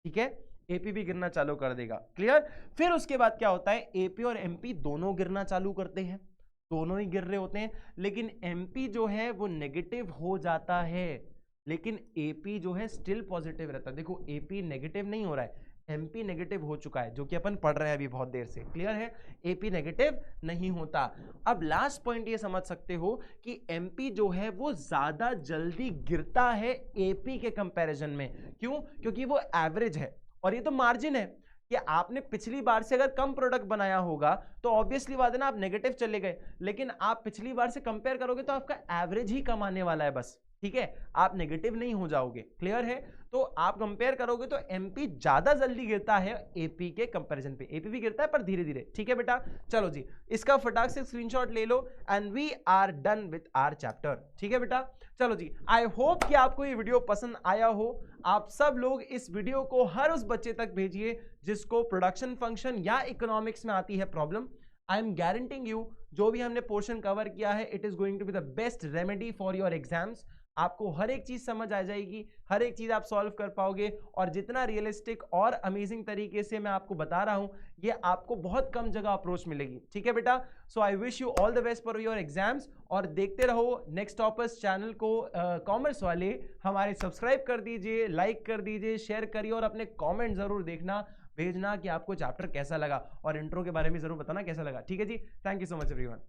ठीक है, एपी भी गिरना चालू कर देगा, क्लियर। फिर उसके बाद क्या होता है, एपी और एमपी दोनों गिरना चालू करते हैं, दोनों ही गिर रहे होते हैं, लेकिन एमपी जो है वो नेगेटिव हो जाता है, लेकिन एपी जो है स्टिल पॉजिटिव रहता है। देखो एपी नेगेटिव नहीं हो रहा है, एमपी नेगेटिव हो चुका है, जो कि अपन पढ़ रहे हैं अभी बहुत देर से, क्लियर है, एपी नेगेटिव नहीं होता। अब लास्ट पॉइंट ये समझ सकते हो कि एमपी जो है वो ज्यादा जल्दी गिरता है एपी के कंपैरिजन में, क्यों, क्योंकि वो एवरेज है और ये तो मार्जिन है कि आपने पिछली बार से अगर कम प्रोडक्ट बनाया होगा तो ऑब्वियसली बात है ना, आप नेगेटिव चले गए, लेकिन आप पिछली बार से कंपेयर करोगे तो आपका एवरेज ही कम आने वाला है बस, ठीक है, आप नेगेटिव नहीं हो जाओगे, क्लियर है। तो आप कंपेयर करोगे तो एमपी ज्यादा जल्दी गिरता है एपी के कंपैरिजन पे, एपी भी गिरता है पर धीरे धीरे, ठीक है बेटा। चलो जी, इसका फटाक से स्क्रीनशॉट ले लो and we are done with our chapter, ठीक है बेटा। चलो जी, आई होप कि आपको ये वीडियो पसंद आया हो। आप सब लोग इस वीडियो को हर उस बच्चे तक भेजिए जिसको प्रोडक्शन फंक्शन या इकोनॉमिक्स में आती है problem. I am guaranteeing you जो भी हमने पोर्शन कवर किया है it is going to be the best remedy for your exams. आपको हर एक चीज समझ आ जाएगी, हर एक चीज आप सॉल्व कर पाओगे, और जितना रियलिस्टिक और अमेजिंग तरीके से मैं आपको बता रहा हूं ये आपको बहुत कम जगह अप्रोच मिलेगी, ठीक है बेटा। So I wish you all the best for your exams, और देखते रहो नेक्स्ट टॉपर्स चैनल को, कॉमर्स वाले हमारे, सब्सक्राइब कर दीजिए, लाइक कर दीजिए, शेयर करिए, और अपने कॉमेंट जरूर देखना, भेजना कि आपको चैप्टर कैसा लगा, और इंट्रो के बारे में जरूर बताना कैसा लगा, ठीक है जी। Thank you so much everyone.